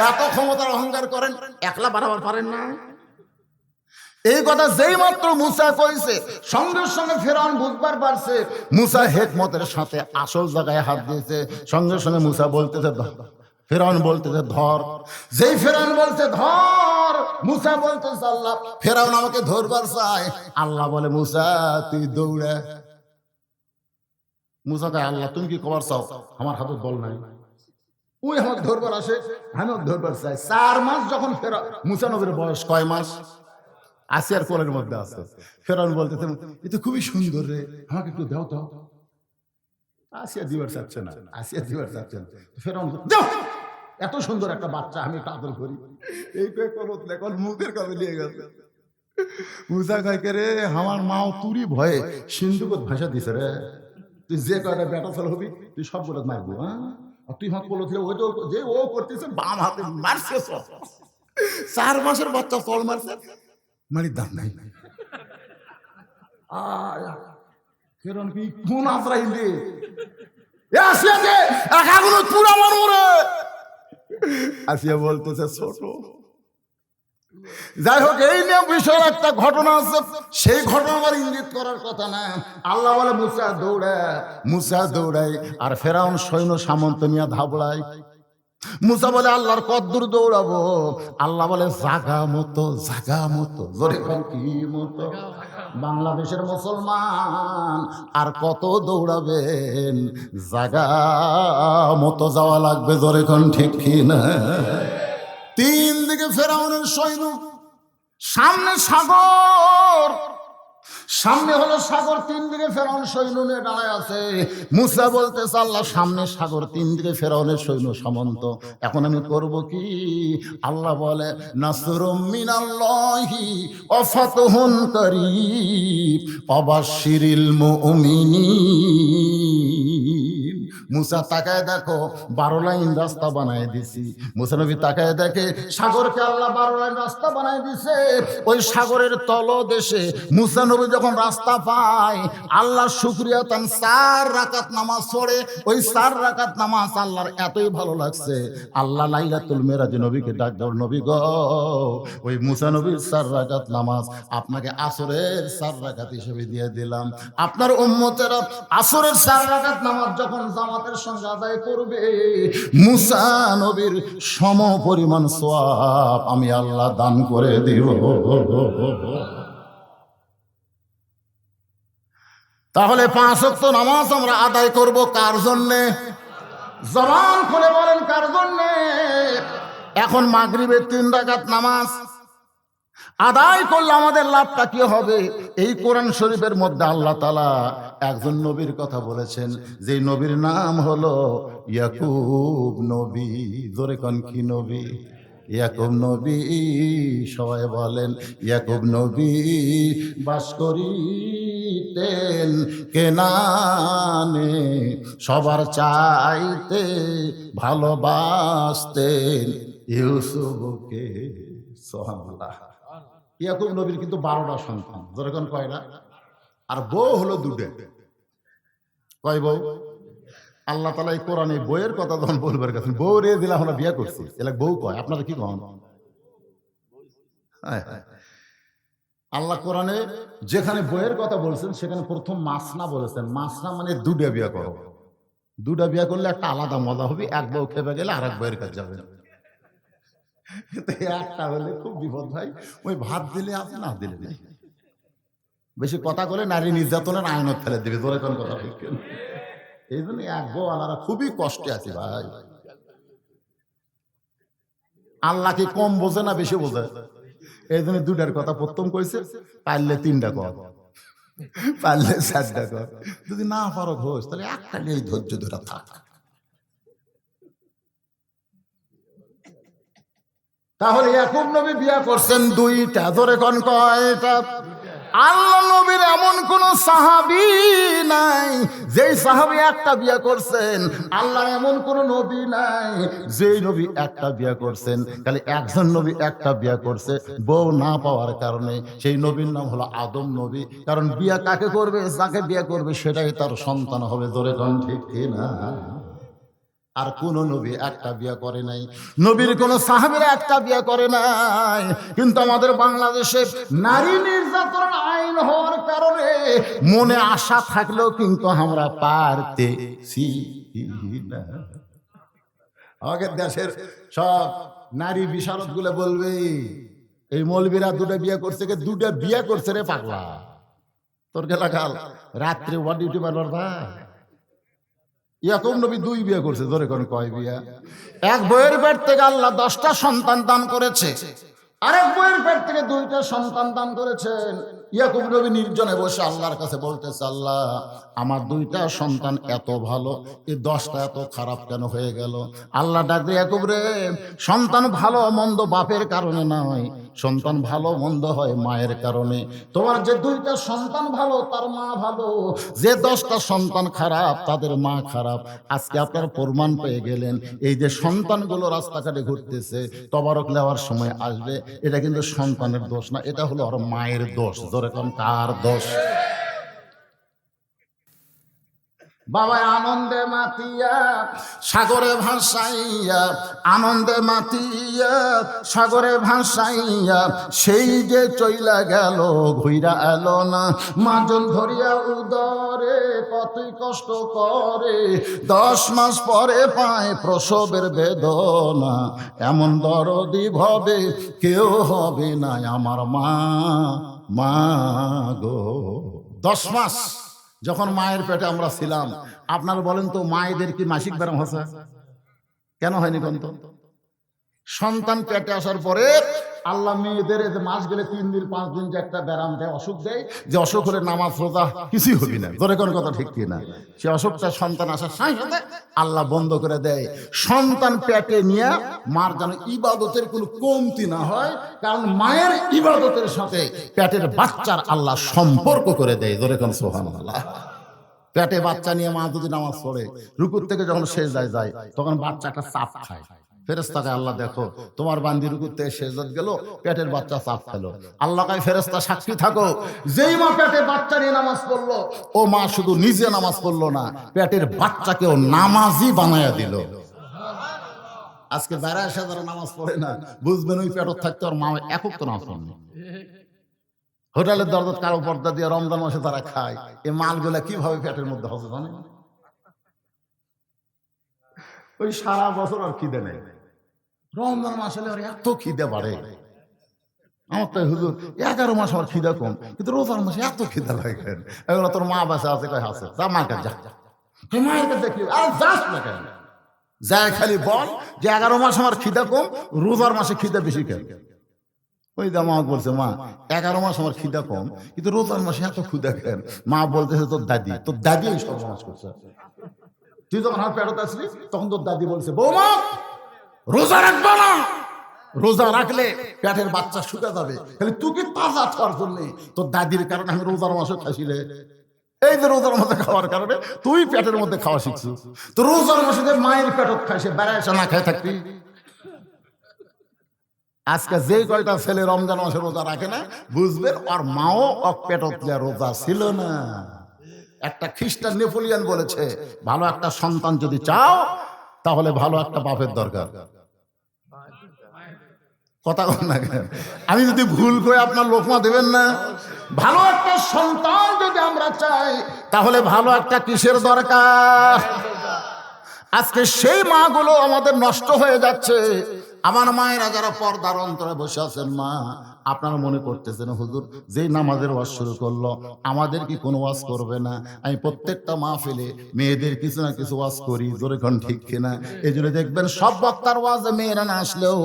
A: এত ক্ষমতার অহংকার করেন, একলা বাড়াবার পারেন না। এই কথা যেই মাত্র মুসা কইছে, সঙ্গে সঙ্গে ফেরাউন বুঝবার পারছে মুসা হিকমতের সাথে আসল জায়গায় হাত দিয়েছে। সঙ্গে সঙ্গে মুসা বলতেছে, ফেরাউন বলতেছে ধর। যেই ফেরাউন বলছে ধর, মুসা বলতেছে আল্লাহ, ফেরাউন আমাকে ধরবার চায়। আল্লাহ বলে মুসা তুই দৌড়ে। মুসা কয় আল্লাহ তুমি কি কবার চাও? আমার হাতে বল নাই, ওই আমাকে ধরবার আসে, আমি ধরবার চাই। 4 মাস যখন মুসা নবীর বয়স কয় মাস? আসিয়ার কোলের মধ্যে আছে। ফেরাউন বলতেছে এটা খুবই সুন্দর রে, আমাকে একটু দাও তো। আসিয়া দিবার চাচ্ছে না, আসিয়া দিবার চাচ্ছে না। ফেরাউন এত সুন্দর একটা বাচ্চা আমি কাদর করি, এই এখন মুখের কাছে নিয়ে গেছে। মুসা কয় রে আমার মাও তুরি ভয়ে সিন্ধুকত ভাষা দিছে রে, তুই যে কয়টা বেটা ফেল হবি তুই সবগুলো মারবো। হ্যাঁ, তুই হাত পড়লো ওই তো যে ও করতেছে বাম হাতে মারছে। 4 মাসের বাচ্চা ফল মারছে, মারির দাম নাই। ফেরাউন কি কোন আশ্রয় রে? আসিয়া যে একাগুলো পুরা মরমরে। আসিয়া বলতেছে ছোট। যাই হোক, এই নিয়ে বিষয়ের একটা ঘটনা আছে, সেই ঘটনা আমার ইঙ্গিত করার কথা না। আল্লাহ বলে মুসা দৌড়ায়, মুসা দৌড়ায়, আর ফেরাউন সৈন্য সামন্ত নিয়ে ধাবড়ায়। মুসা বলে আল্লাহর কদ্দুর দৌড়াবো? আল্লাহ বলে জাগা মতো, জাগা মতো। জোরে কোন কি মতো? বাংলাদেশের মুসলমান আর কত দৌড়াবেন, জাগা মতো যাওয়া লাগবে। জোরে কোন ঠিক কি না? 3 দিকে ফেরাউনের সৈন্য, সামনে সাগর, সামনে হলো সাগর, 3 দিকে ফেরাউন সৈন্য নিয়ে দাঁড়ায় আছে। মুসা বলতেছে আল্লাহ সামনে সাগর, 3 দিকে ফেরাউনের সৈন্য সামন্ত, এখন আমি করব কি? আল্লাহ বলে নাসরুম মিনাল্লাহি ওয়া ফাতহুন কারীব ওয়াবাশশিরিল মুমিনিন। মুসা তাকায় দেখো 12 লাইন রাস্তা বানায় দিছি। মুসা নবী তাকায় দেখে সাগরকে আল্লাহ 12 লাইন রাস্তা বানায় দিছে। ওই সাগরের তলদেশে মুসা নবী যখন রাস্তা পায়, আল্লাহ শুকরিয়া তান 4 রাকাত নামাজ পড়ে। ওই 4 রাকাত নামাজ আল্লাহর এতই ভালো লাগছে, আল্লাহ লাইলাতুল মেরাজে নবীকে ডাক দাও, নবী গো ওই মুসা নবীর 4 রাকাত নামাজ আপনাকে আসরের 4 রাকাত হিসেবে দিয়ে দিলাম। আপনার উম্মতেরা আসরের 4 রাকাত নামাজ যখন জামাতের সঙ্গে আদায় করবে, মুসা নবীর সম পরিমাণ সওয়াব আমি আল্লাহ দান করে দেব। তাহলে 5 ওয়াক্ত নামাজ আমরা আদায় করব কার জন্যে? জবান খুলে বলেন কার জন্যে? এখন মাগরিবের 3 রাকাত নামাজ আদায় করলে আমাদের লাভটা কি হবে? এই কোরআন শরীফের মধ্যে আল্লাহ তাআলা একজন নবীর কথা বলেছেন, যে নবীর নাম হলো ইয়াকুব নবী। জোরে কোন কি নবী? ইয়াকুব নবী। সবাই বলেন ইয়াকুব নবী বাস করিতেন কেনানে, সবার চাইতে ভালোবাসতেন ইউসুফকে। সুবহানাল্লাহ। ইয়াকুব নবীর কিন্তু 12টা সন্তান। যেরকম কয়টা? আর বউ হলো 2টে। কয় বউ? আল্লাহ তাআলা এই কোরআনে বউয়ের কথা যখন বলবার গেছেন, বউ রে দিলা আমরা বিয়া করছি, এলা বউ কয়, আপনারা কি কন? আল্লাহ কোরআনে যেখানে বইয়ের কথা বলছেন সেখানে প্রথম মাসনা বলেছেন। মাসনা মানে দুটা বিয়া করো। দুটা বিয়া করলে একটা আলাদা মজা হবে, এক বউ খেপে গেলে আর এক বইয়ের কাছে যাবে। কিন্তু একটা হলে খুব বিপদ ভাই, ওই ভাত দিলে আছে না দিলে নেই। বেশি কথা করে নারী নির্যাতনের আইনত ফেলে দেবে, জোরে কোন কথা ঠিক। এই জন্য এক বউ আলাদা খুবই কষ্টে আছে ভাই। আল্লাহ কি কম বোঝে না বেশি বোঝে? এই জন্য দুটার কথা প্রথম কইছে, পারলে তিনটা কর, পারলে চারটা কর, যদি না পারো ঘোষ তাহলে একটা নিয়ে ধৈর্য ধরে থাক। তাহলে ইয়াকুব নবী বিয়া করছেন দুইটা, ধরে কোন কয়টা? আল্লাহ নবীর এমন কোন সাহাবী নাই যেই সাহাবী একটা বিয়া করছেন। আল্লাহর এমন কোন নবী নাই যেই নবী একটা বিয়া করছেন। খালি একজন নবী একটা বিয়া করছে, বউ না পাওয়ার কারণে। সেই নবীর নাম হলো আদম নবী। কারণ বিয়া কাকে করবে, যাকে বিয়া করবে সেটাই তার সন্তান হবে। ধরে কোন ঠিক কিনা? আর কোন নবী একটা বিয়া করে নাই, নবীর কোন সাহাবীরা একটা বিয়া করে নাই। কিন্তু আমাদের বাংলাদেশে নারী নির্যাতন আইন হওয়ার কারণে মনে আশা থাকলেও কিন্তু আমরা পারতেছি না। আমাদের দেশের সব নারী বিশারদ গুলো বলবে এই মৌলবীরা দুটা বিয়া করছে, দুটা বিয়া করছে রে পাগলা। তোর গেলা কাল রাত্রে ওয়ার ডিউটি মারবার ভাই। ইয়াকুব নবী দুই বিয়ে করছে, ধরে কোন কয় বিয়া? এক বইয়ের পেট থেকে আল্লাহ 10টা সন্তান দান করেছে, আরেক বইয়ের পেট থেকে 2টা সন্তান দান করেছেন। ইয়াকুব নবী নির্জনে বসে আল্লাহর কাছে বলতেছে, আল্লাহ আমার 2টা সন্তান এত ভালো, এই 10টা এত খারাপ কেন হয়ে গেল? আল্লাহ ডাক দিয়ে, ইয়াকুব রে, সন্তান ভালো মন্দ বাপের কারণে নয়, সন্তান ভালো মন্দ হয় মায়ের কারণে। তোমার যে 2টা সন্তান ভালো তার মা ভালো, যে 10টা সন্তান খারাপ তাদের মা খারাপ। আজকে আপনারা প্রমাণ পেয়ে গেলেন। এই যে সন্তানগুলো রাস্তাঘাটে ঘুরতেছে, তবারক নেওয়ার সময় আসবে, এটা কিন্তু সন্তানের দোষ না, এটা হলো ওর মায়ের দোষ। ধরে কোন কার দোষ? বাবা আনন্দে মাতিয়া সাগরে ভাসাইয়া, আনন্দে মাতিয়া সাগরে ভাসাইয়া, সেই যে চইলা গেল ঘুইরা এলো না। মাজন ধরিয়া উদরে কতই কষ্ট করে, 10 মাস পরে পায় প্রসবের বেদনা। এমন দরদি ভবে কেউ হবে না আমার মা, মা গো। 10 মাস যখন মায়ের পেটে আমরা ছিলাম, আপনারা বলেন তো মায়েদের কি মাসিক ব্যারাম হচ্ছে? কেন হয়নি? কোন তো সন্তান পেটে আসার পরে আল্লাহ মেয়েদের মাস গেলে 3 দিন 5 দিন যে একটা ব্যারাম দেয়, অসুখ দেয়, যে অসুখ হলে নামাজ রোজা কিছুই হবি না। ধরে কোন কথা ঠিক কিনা? সে অসুখটা সন্তান আসার সাথে আল্লাহ বন্ধ করে দেয়। সন্তান পেটে নিয়ে মার যেন ইবাদতের কোনো কমতি না হয়, কারণ মায়ের ইবাদতের সাথে পেটের বাচ্চার আল্লাহ সম্পর্ক করে দেয়। ধরে কোন সুবহানাল্লাহ। পেটে বাচ্চা নিয়ে মা যদি নামাজ পড়ে, রুকুর থেকে যখন সেজদায় যায় তখন বাচ্চাটা চাপ খায়। ফেরেশতাকে আল্লাহ, দেখো তোমার বান্দি রুকুর থেকে সেজদাত গেল, পেটের বাচ্চা চাপ খেলো। আল্লাহ কয়, ফেরেশতা সাক্ষী থাকো, যেই মা পেটে বাচ্চা নিয়ে নামাজ পড়লো, ও মা শুধু নিজে নামাজ পড়লো না, পেটের বাচ্চাকেও নামাজি বানায়া দিল। আজকে যারা এসে যারা নামাজ পড়ে না, বুঝবেন ওই পেটত থাকতে ওর মা একক তো নামাজ পড়ে। হোটেলের দরজাত কালো পর্দা দিয়ে রমজান মাসে তারা খায়, এই মালগুলা কিভাবে পেটের মধ্যে হবে জানেন? ওই সারা বছর আর খিদে নেই, রমজান মাস হলে আর এত খিদে বাড়ে। আমার তো হুজুর 11 মাস আমার খিদা কম, কিন্তু রোজার মাসে এত খিদা লাগে। এগুলো তোর মা বাসা আছে, কয় আছে, যা মায়ের কাছে যা, মায়ের কাছে কি আর যাস না কেন? যায় খালি বল যে 11 মাস আমার খিদা কম, রোজার মাসে খিদা বেশি কেন? ওই দা মা বলছে, মা 11 মাস আমার খিদা কম, কিন্তু রোজার মাসে এত ক্ষুদা কেন? মা বলতেছে, তোর দাদি এই সর্বনাশ করছে। তুই যখন আমার পেটে আসলি তখন তোর দাদি বলছে, বৌমা রোজা রাখবা না, রোজা রাখলে পেটের বাচ্চা শুকা যাবে, খালি তুই কি তাজা খাওয়ার জন্য তোর দাদির কারণে আমি রোজার মাসে খাইছিলে। এই যে রোজার মধ্যে খাওয়ার কারণে তুই পেটের মধ্যে খাওয়া শিখছিস। তো রোজার মাসে যে মায়ের পেটত খাইছে, বেড়ায় না খাই থাকবি। আজকে যে কয়টা ছেলে রমজান মাসে রোজা রাখে না, বুঝবেন ওর মাও পেটত রোজা ছিল না। একটা খ্রিস্টান নেপোলিয়ান বলেছে, ভালো একটা সন্তান যদি চাও তাহলে ভালো একটা বাপের দরকার। কথা বল না কেন? আমি যদি ভুল করে আপনার লোকমা দেবেন না? ভালো একটা সন্তান যদি আমরা চাই তাহলে ভালো একটা কিসের দরকার? আজকে সেই মাগুলো আমাদের নষ্ট হয়ে যাচ্ছে। আমার মায়েরা যারা পর্দার অন্তরে বসে আছেন, মা আপনারা মনে করতেছেন হুজুর যেই নামাজের ওয়াজ শুরু করলো আমাদের কি কোনো ওয়াজ করবে না? আমি প্রত্যেকটা মাহফিলে মেয়েদের কিছু না কিছু ওয়াজ করি, জোরে কোন ঠিক কিনা? এই জন্য দেখবেন সব বক্তার ওয়াজে মেয়েরা না আসলেও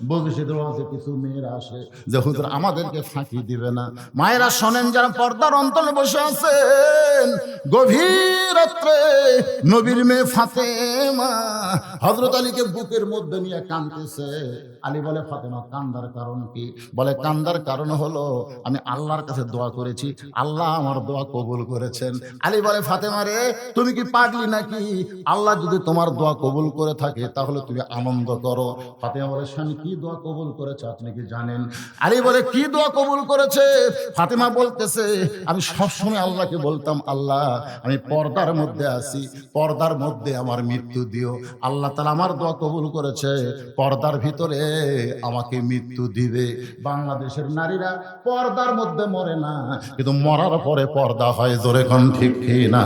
A: বগুশেদের ওয়াজে কিছু মেয়েরা আসে যে হুজুর আমাদেরকে ফাঁকি দিবে না। মায়েরা শোনেন, যারা পর্দার অন্তরে বসে আছেন, গভীর রাত্রে নবীর মেয়ে ফাতেমা হযরত আলীকে বুকের মধ্যে নিয়ে কাঁদতেছে। আলী বলে, ফাতেমা কান্দার কারণ কি? বলে, কান্দার কারণ হলো আমি আল্লাহর কাছে দোয়া করেছি, আল্লাহ আমার দোয়া কবুল করেছেন। আলী বলে, ফাতেমা রে তুমি কি পাগলি নাকি? আল্লাহ যদি তোমার দোয়া কবুল করে থাকে তাহলে তুমি আনন্দ করো। ফাতেমা বলে, স্বামী কি দোয়া কবুল করেছে আপনি কি জানেন? আলী বলে, কি দোয়া কবুল করেছে? ফাতেমা বলতেছে, আমি সবসময় আল্লাহকে বলতাম, আল্লাহ আমি পর্দার মধ্যে আছি, পর্দার মধ্যে আমার মৃত্যু দিও। আল্লাহ তাআলা আমার দোয়া কবুল করেছে, পর্দার ভিতরে আমাকে মৃত্যু দিবে। বাংলাদেশের নারীরা পর্দার মধ্যে মরে না, কিন্তু মরার পরে পর্দা হয়, জোরে কোন ঠিক না?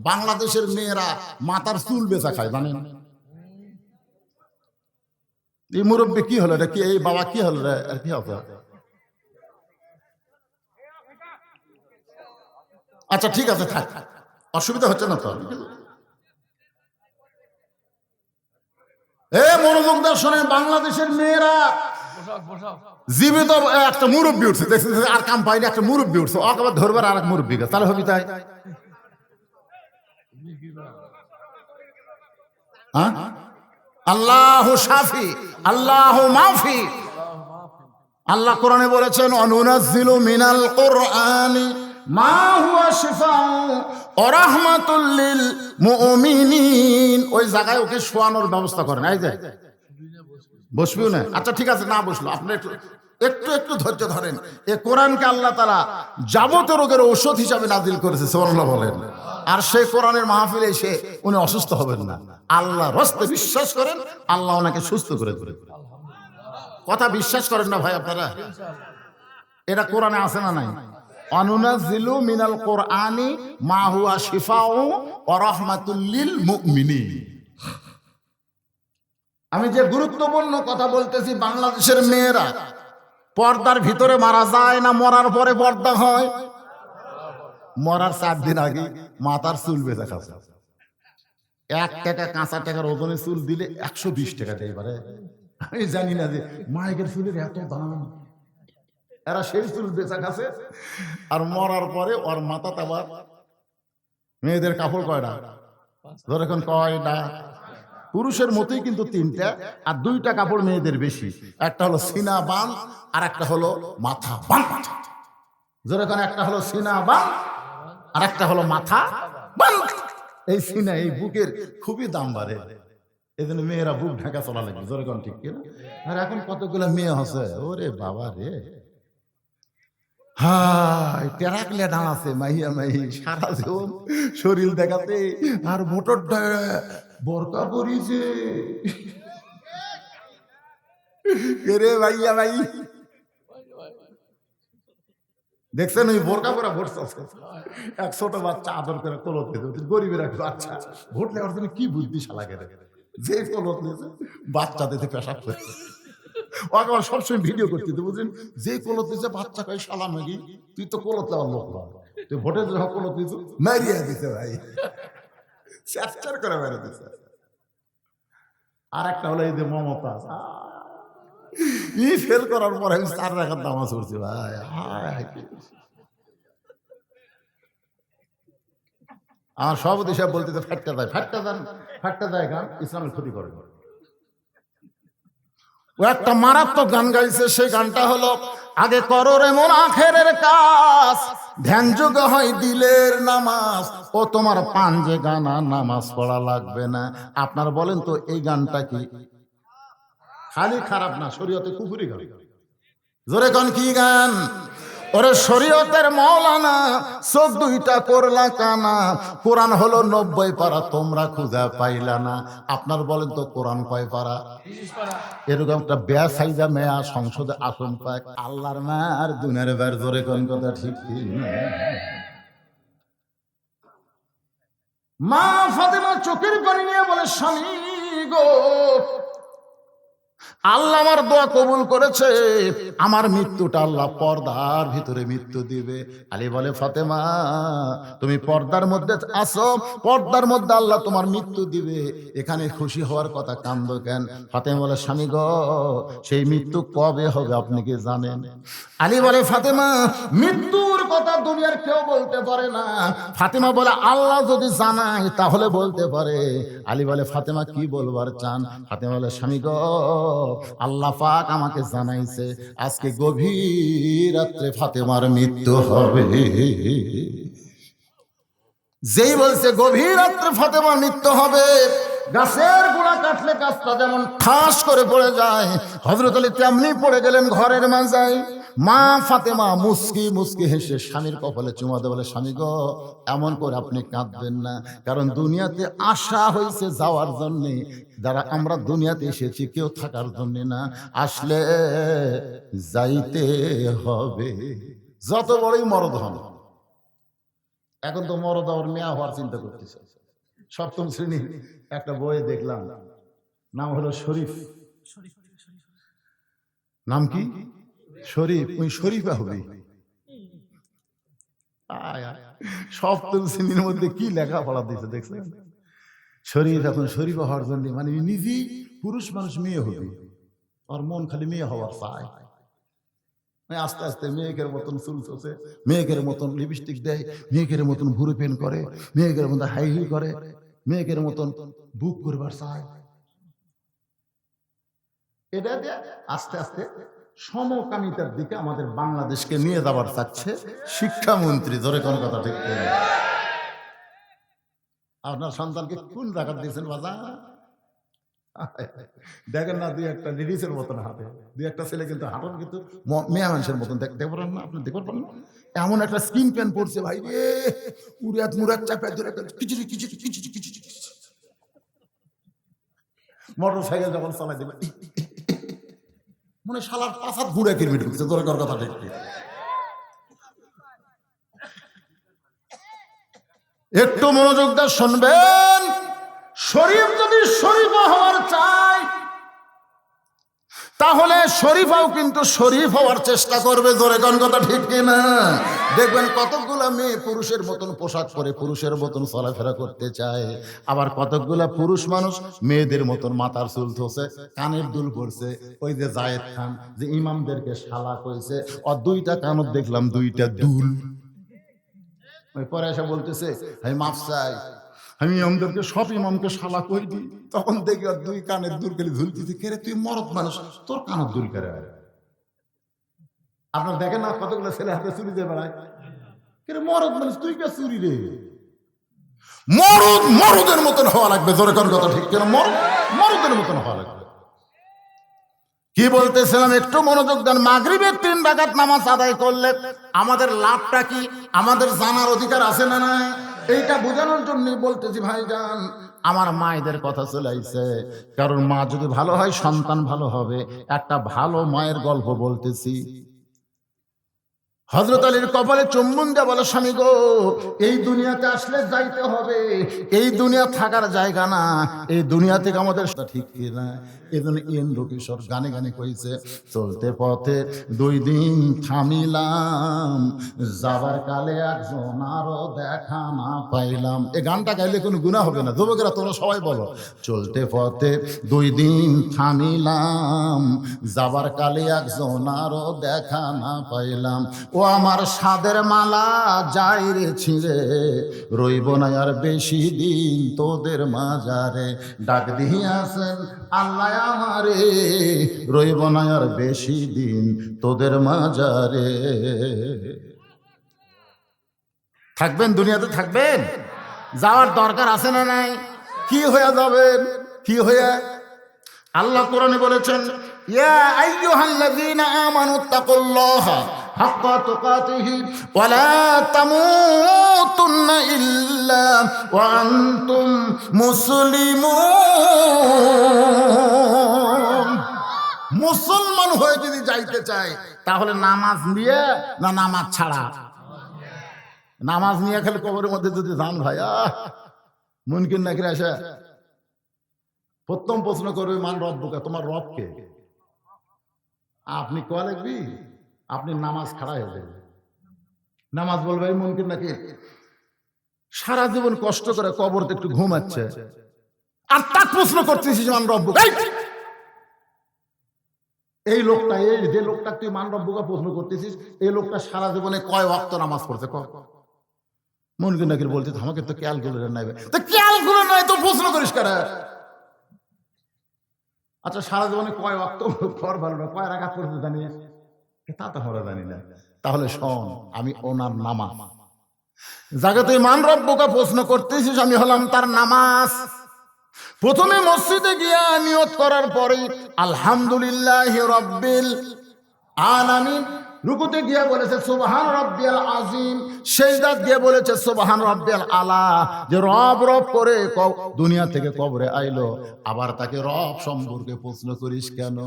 A: বাংলাদেশের মেয়েরা মাথার চুল বেচা খায়, জানেন? এই মুরব্বী কি হলো রে? কি এই বাবা কি হলো রে? আর কি হবে? আচ্ছা ঠিক আছে, থাক, অসুবিধা হচ্ছে না তো? এ মনোযোগ দিয়ে শোনেন, বাংলাদেশের মেয়েরা জীবিত একটা মুরব্বী উঠছে, দেখছেন আর কাম পাইনি, একটা মুরব্বী উঠছে, ওকে ধরবার আর এক মুরব্বী, তাহলে হবি তাই? হ্যাঁ, আল্লাহ শাফি আল্লাহ মাফি। আল্লাহ কোরআনে বলেছেন, অনুনাজ্জিলু মিনাল কুরআনি মা হুয়া শিফাউ ওয়া রাহমাতুল লিল মুমিনিন। ওই জায়গায় ওকে শোয়ানোর ব্যবস্থা করেন। এই যে বসবিও না? আচ্ছা ঠিক আছে, না বসলো, আপনি একটু একটু একটু ধৈর্য ধরেন। এই কোরআনকে আল্লাহ তাআলা যাবতীয় রোগের ঔষধ হিসাবে নাজিল করেছে, সুবহানাল্লাহ বলেন। আর সেই কোরআনের মাহফিলে এসে উনি অসুস্থ হবেন না। আল্লাহ রাস্তে বিশ্বাস করেন, আল্লাহ ওনাকে সুস্থ করে দেবেন। কথা বিশ্বাস করেন না ভাই আপনারা? এটা কোরআনে আছে না নাই? অনুনাজ্জিলু মিনাল কুরআনি মা হুয়া শিফাউ ওয়া রাহমাতুল লিল মুমিনিন। আমি যে গুরুত্বপূর্ণ কথা বলতেছি, বাংলাদেশের মেয়েরা পর্দার ভিতরে মারা যায় না মরার পরে পর্দা হয়? মরার 4 দিন আগে মাথার চুল বেঁচে খাচ্ছে। 1 টাকা কাঁচা টাকার ওজনে চুল দিলে 120 টাকা দেয়। এবারে আমি জানি না যে মাইকের চুলের এত দাম। এরা সেই চুল বেচা খাচ্ছে, আর মরার পরে ওর মাথা আবার মেয়েদের কাপড় কয়টা? ধর এখন কয়টা? পুরুষের মতোই কিন্তু 3টা, আর 2টা কাপড় মেয়েদের বেশি। একটা হলো সিনা বান, আর একটা হলো মাথা বান। যেরকম একটা হলো সিনা বান, আর একটা হলো মাথা বান। এই সিনা, এই বুকের খুবই দাম বাড়ে, এই জন্য মেয়েরা বুক ঢাকা চলা লাগে, যেরকম ঠিক কিনা? আর এখন কতগুলো মেয়ে আছে, ওরে বাবা রে, হাই টেরাকলে দাঁড়াচ্ছে মাইয়া মাই সারা জীবন শরীর দেখাতে, আর মোটর বরকা পরিছে রে ভাইয়া ভাই। দেখছেন ওই বোরকা পরা ভোট আছে, এক ছোট বাচ্চা আদর করে কলত নিয়েছে, গরিবের এক বাচ্চা ভোট নেওয়ার জন্য কি বুদ্ধি শালা গেলে, যে কলত নিয়েছে বাচ্চা দিতে পেশাব করে। ওকে আবার সবসময় ভিডিও করতে বুঝলেন, যে কলত নিয়েছে বাচ্চা কয় শালা নাকি তুই তো কলত নেওয়ার লোক না, তুই ভোটের যখন কলত নিয়েছ মারিয়া দিতে ভাই, চ্যাপচার করে মেরে দিচ্ছে। আর একটা হলো এই যে মমতা, ই ফেল করার পর আমি 4 রাকাত নামাজ পড়ছি ভাই। আর সব দেশে বলতে ফাটটা যায়, ফাটটা যান, ফাটটা যায় গান ইসলামের ক্ষতি করে। ও একটা মারাত্মক গান গাইছে, সেই গানটা হলো, আগে করো রে মন আখেরের কাজ, ধ্যান যোগ হয় দিলের নামাজ, ও তোমার পাঞ্জে গানা নামাজ পড়া লাগবে না। আপনার বলেন তো এই গানটা কি খালি খারাপ না, শরীয়তে কুফরি গান? জোরে কোন কি গান? ওরে শরীয়তের মাওলানা, চোখ দুইটা করলা কানা, কোরআন হলো 90 পারা, তোমরা খুঁজে পাইলা না। আপনার বলেন তো কোরআন কয় পারা? এরকম একটা বেসাইজা মেয়া সংসদে আসন পায়, আল্লাহর মা আর দুনিয়ার বার, জোরে কোন কথা ঠিক কি? মা ফাতেমা চোখের পানি নিয়ে বলে, স্বামী গো, আল্লাহ আমার দোয়া কবুল করেছে, আমার মৃত্যুটা আল্লাহ পর্দার ভিতরে মৃত্যু দিবে। আলী বলে, ফাতেমা তুমি পর্দার মধ্যে আসো, পর্দার মধ্যে আল্লাহ তোমার মৃত্যু দিবে, এখানে খুশি হওয়ার কথা, কান্দো কেন? ফাতেমা বলে, স্বামী গো, সেই মৃত্যু কবে হবে আপনি কি জানেন? আলী বলে, ফাতেমা মৃত্যুর কথা দুনিয়ার কেউ বলতে পারে না। ফাতেমা বলে, আল্লাহ যদি জানায় তাহলে বলতে পারে। আলী বলে, ফাতেমা কি বলবার চান? ফাতেমা বলে, স্বামী গো, আল্লাহ পাক আমাকে জানাইছে আজকে গভীর রাত্রে ফাতেমার মৃত্যু হবে। যেই বলছে গভীর রাত্রে ফাতেমার মৃত্যু হবে, গাছের গোড়া কাটলে গাছটা যেমন ঠাস করে পড়ে যায়, হযরত আলী তেমনি পড়ে গেলেন ঘরের মাঝায়। মা ফাতেমা মুস্কি মুস্কি হেসে স্বামীর কপালে চুমা দিয়ে বলে, স্বামী গো, এমন করে আপনি কাঁদবেন না, কারণ দুনিয়াতে আসা হয়েছে যাওয়ার জন্য। যারা আমরা দুনিয়াতে এসেছি কেউ থাকার জন্য না, আসলে যাইতে হবে, যত বড়ই মরদ হন। এখন তো মরদ আর মেয়া হওয়ার চিন্তা করতেছে। সপ্তম শ্রেণীর একটা বইয়ে দেখলাম, নাম হলো শরীফ। নাম কি? শরীফ। ওই শরীফা হবে। সপ্তম শ্রেণীর মধ্যে কি লেখাপড়া দিয়েছে দেখছেন? শরীফ এখন শরীফা হওয়ার জন্য, মানে নিজেই পুরুষ মানুষ মেয়ে হবে, আর মন খালি মেয়ে হওয়ার চায়। আস্তে আস্তে মেয়েকের মতন চুল চষে, মেয়েকের মতন লিপস্টিক দেয়, মেয়েকের মতন ভুরু পেন করে, মেয়েকের মতন হাই হিল করে, মেয়েকের মতন বুক করবার চায়। এটা দিয়ে আস্তে আস্তে সমকামিতার দিকে আমাদের বাংলাদেশকে নিয়ে যাবার চাচ্ছে শিক্ষামন্ত্রী। ধরে কোন কথা ঠিক করে? আপনার সন্তানকে কোন জায়গা দিয়েছেন বাজা? দেখেন না, দুই একটা লেডিসের মতন হাঁটে, দুই একটা ছেলে কিন্তু হাঁটন কিন্তু মেয়ে মানুষের মতন দেখতে পারেন না, আপনি দেখতে পারেন না। এমন একটা স্কিন প্যান্ট পড়ছে ভাই রে, উড়াত মুরাত চাপায় ধরে খিচুড়ি খিচুড়ি খিচুড়ি খিচুড়ি। মোটর সাইকেল যখন চালাই দেবে মনে শালার পাশাত ঘুরে কিরমিট করছে। ধরে কর কথা দেখতে একটু মনোযোগ দিয়ে শুনবেন। শরীফ যদি শরীফা হওয়ার চায় তাহলে শরীফাও কিন্তু শরীফ হওয়ার চেষ্টা করবে। জোরে কোন কথা ঠিক কিনা? দেখবেন কতগুলা মেয়ে পুরুষের মতন পোশাক পরে পুরুষের মতন চলাফেরা করতে চায়, আবার কতগুলা পুরুষ মানুষ মেয়েদের মতন মাথার চুল ধোছে, কানের দুল পড়ছে। ওই যে জায়েদ খান যে ইমামদেরকে শালা কইছে, আর দুইটা কানত দেখলাম দুইটা দুল। ওই পরে এসে বলতেছে, আমি মাফ চাই, আমি ইমামদেরকে সব ইমামকে শালা কই দিই। তখন দেখি আর দুই কানের দুল করে ঝুলতেছে। কে রে তুই মরদ মানুষ, তোর কানের দুল করে? আপনার দেখেন না কতগুলো ছেলে হাতে চুরি দিয়ে বেড়ায়। কে রে মরদ মানুষ, তুই কে চুরি রে? মরদ মরদের মতন হওয়া লাগবে। জোরে কোন কথা ঠিক কিনা? মরদ মরদের মতন হওয়া লাগবে। কি বলতেছিলাম একটু মনোযোগ দেন। মাগরিবের 3 রাকাত নামাজ আদায় করলে আমাদের লাভটা কি, আমাদের জানার অধিকার আছে না নাই? এইটা বোঝানোর জন্যই বলতেছি ভাইজান, আমার মায়েদের কথা চলে আইছে। কারণ মা যদি ভালো হয় সন্তান ভালো হবে। একটা ভালো মায়ের গল্প বলতেছি। হযরত আলীর কপালে চুম্বন দিয়ে বলে, স্বামী গো, এই দুনিয়াতে আসলে যাইতে হবে, এই দুনিয়া থাকার জায়গা না, এই দুনিয়া থেকে আমাদের ঠিক কিনা? এই জন্য ইন্দ্র কিশোর গানে গানে কইছে, চলতে পথে 2 দিন থামিলাম, যাবার কালে একজন আরো দেখা না পাইলাম। এই গানটা গাইলে কোনো গুনাহ হবে না। যুবকেরা তোমরা সবাই বলো, চলতে পথে 2 দিন থামিলাম, যাবার কালে একজন আরো দেখা না পাইলাম। ও আমার সাদের মালা যাই রে ছিঁড়ে, রইব না আর বেশি দিন তোদের মাজারে। ডাক দিয়াছেন আল্লাহ আমারে, রইব না আর বেশি দিন তোদের মাজারে। থাকবেন দুনিয়াতে, থাকবেন, যাওয়ার দরকার আছে না নাই? কি হয়ে যাবেন? কি হয়ে? আল্লাহ কোরআনে বলেছেন, ইয়া আইয়ুহাল্লাযীনা আমানুত্তাকুল্লাহা হাক্কা তুকাতিহি ওয়া লা তামুতুন্না ইল্লা ওয়া আনতুম মুসলিমুন। মুসলমান হয়ে যদি যাইতে চায় তাহলে নামাজ নিয়ে না নামাজ ছাড়া? নামাজ নিয়ে খালি কবরের মধ্যে যদি যান ভাইয়া মুনকিন নাকি আসে। প্রথম প্রশ্ন করবে মান রব্বুকা, তোমার রব কে? আপনি কয়া লাগবি, আপনি নামাজ খাড়া হয়ে যাবে। নামাজ বলবে মুনকিন নাকি সারা জীবন কষ্ট করে কবরতে একটু ঘুমাচ্ছে, আর তার প্রশ্ন করতেছিস মান রব্বুকা। এই লোকটা, এই যে লোকটা তুই মান রব্বুকা প্রশ্ন করতেছিস, এই লোকটা সারা জীবনে কয় ওয়াক্ত নামাজ পড়ছে? মুনকিন নাকির বলছে আমাকে তো ক্যালকুলেটর নাই। তো ক্যালকুলেটর নাই তো প্রশ্ন করিস কারা? আচ্ছা সারা জীবনে কয় ওয়াক্ত কর ভালো না, কয় রাকাত পড়তে জানিয়ে? তা তো আমরা জানি না। তাহলে শোন, আমি ওনার নামাজ যাকে তুই মান রব্বুকা প্রশ্ন করতেছিস, আমি হলাম তার নামাজ। প্রথমে মসজিদে গিয়া নিয়ত করার পরে আলহামদুলিল্লাহি রাব্বিল আলামিন, রুকুতে গিয়ে বলেছে সুবহান রাব্বিয়াল আযীম, সিজদাত গিয়ে বলেছে সুবহান রাব্বিয়াল আলা। যে রব রব করে দুনিয়া থেকে কবরে আইলো, আবার তাকে রব সম্পর্কে প্রশ্ন করিস কেন?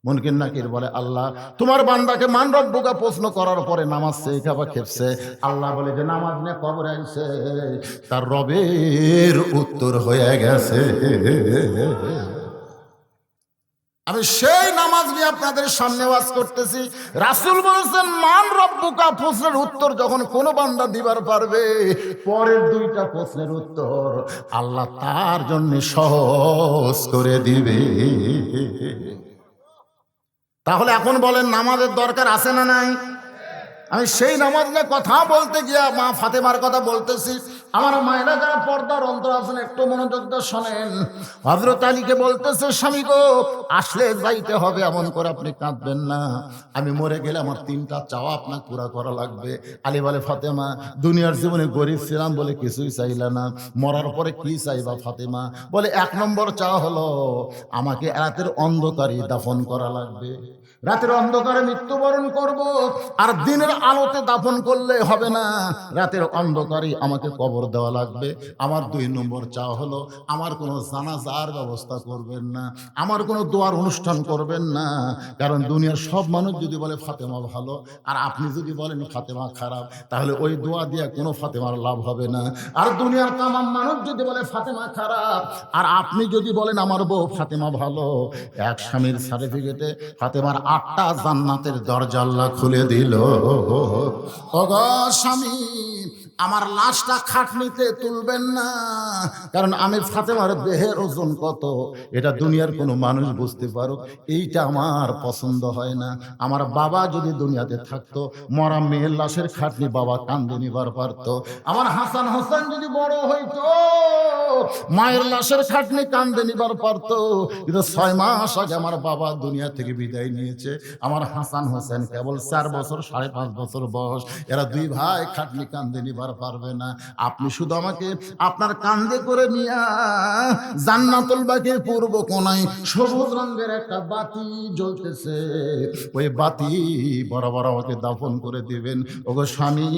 A: মুনকির নাকির বলে আল্লাহ তোমার বান্দাকে মান রব্বুকা প্রশ্ন করার পরে নামাজ শেখাবা খেপছে। আল্লাহ বলে যে নামাজ নিয়ে কবরে আইছে, তার রবের উত্তর হয়ে গেছে। আমি সেই নামাজ নিয়ে আপনাদের সামনে ওয়াজ করতেছি। রাসূল বলেছেন মান রব্বুকা প্রশ্নের উত্তর যখন কোন বান্দা দিবার পারবে, পরের দুইটা প্রশ্নের উত্তর আল্লাহ তার জন্য সহজ করে দিবে। তাহলে এখন বলেন নামাজের দরকার আছে না নাই? আমি সেই নামাজ নিয়ে কথা বলতে গিয়া মা ফাতেমার কথা বলতেছি। আমার মায়েরা যারা পর্দার অন্তর আছেন একটু মনোযোগ দিয়ে শোনেন। হযরত আলীকে বলতেছে স্বামী গো, আসলে যাইতে হবে, এমন করে আপনি কাঁদবেন না। আমি মরে গেলে আমার তিনটা চাওয়া আপনাকে পুরা করা লাগবে। আলী বলে ফাতেমা দুনিয়ার জীবনে গরিব ছিলাম বলে কিছুই চাইলা না, মরার পরে কি চাইবা ফাতেমা? বলে এক নম্বর চাওয়া হলো আমাকে রাতের অন্ধকারে দাফন করা লাগবে। রাতের অন্ধকারে মৃত্যুবরণ করব, আর দিনের আলোতে দাফন করলে হবে না, রাতের অন্ধকারে আমাকে কবর দেওয়া লাগবে। আমার দুই নম্বর চাওয়া হলো আমার কোনো জানাজার ব্যবস্থা করবেন না, আমার কোনো দোয়ার অনুষ্ঠান করবেন না। কারণ দুনিয়ার সব মানুষ যদি বলে ফাতেমা ভালো, আর আপনি যদি বলেন ফাতেমা খারাপ, তাহলে ওই দোয়া দিয়ে কোনো ফাতেমার লাভ হবে না। আর দুনিয়ার তামাম মানুষ যদি বলে ফাতেমা খারাপ, আর আপনি যদি বলেন আমার বউ ফাতেমা ভালো, এক স্বামীর সার্টিফিকেটে ফাতেমার 8টা জান্নাতের দরজা আল্লাহ খুলে দিল। ওগো স্বামী, আমার লাশটা খাটনিতে তুলবেন না, কারণ আমি ফাতেমার দেহের ওজন কত এটা দুনিয়ার কোনো মানুষ বুঝতে পারুক, এইটা আমার পছন্দ হয় না। আমার বাবা যদি দুনিয়াতে থাকতো, মরা মেয়ের লাশের খাটনি বাবা কান্দে নিবার পারত। আমার হাসান হোসেন যদি বড় হইতো, মায়ের লাশের খাটনি কান্দে নিবার পারত। কিন্তু 6 মাস আগে আমার বাবা দুনিয়া থেকে বিদায় নিয়েছে। আমার হাসান হোসেন কেবল 4 বছর 5.5 বছর বয়স, এরা দুই ভাই খাটনি কান্দে নিবার পারবে না। আপনি শুধু আমাকে আপনার কান্দে করে নিয়া জান্নাতুল বাকির পূর্ব কোণায় সবুজ রঙের একটা বাতি জ্বলতেছে, ওই বাতি বরাবর আমাকে দাফন করে দিবেন। ওগো স্বামী,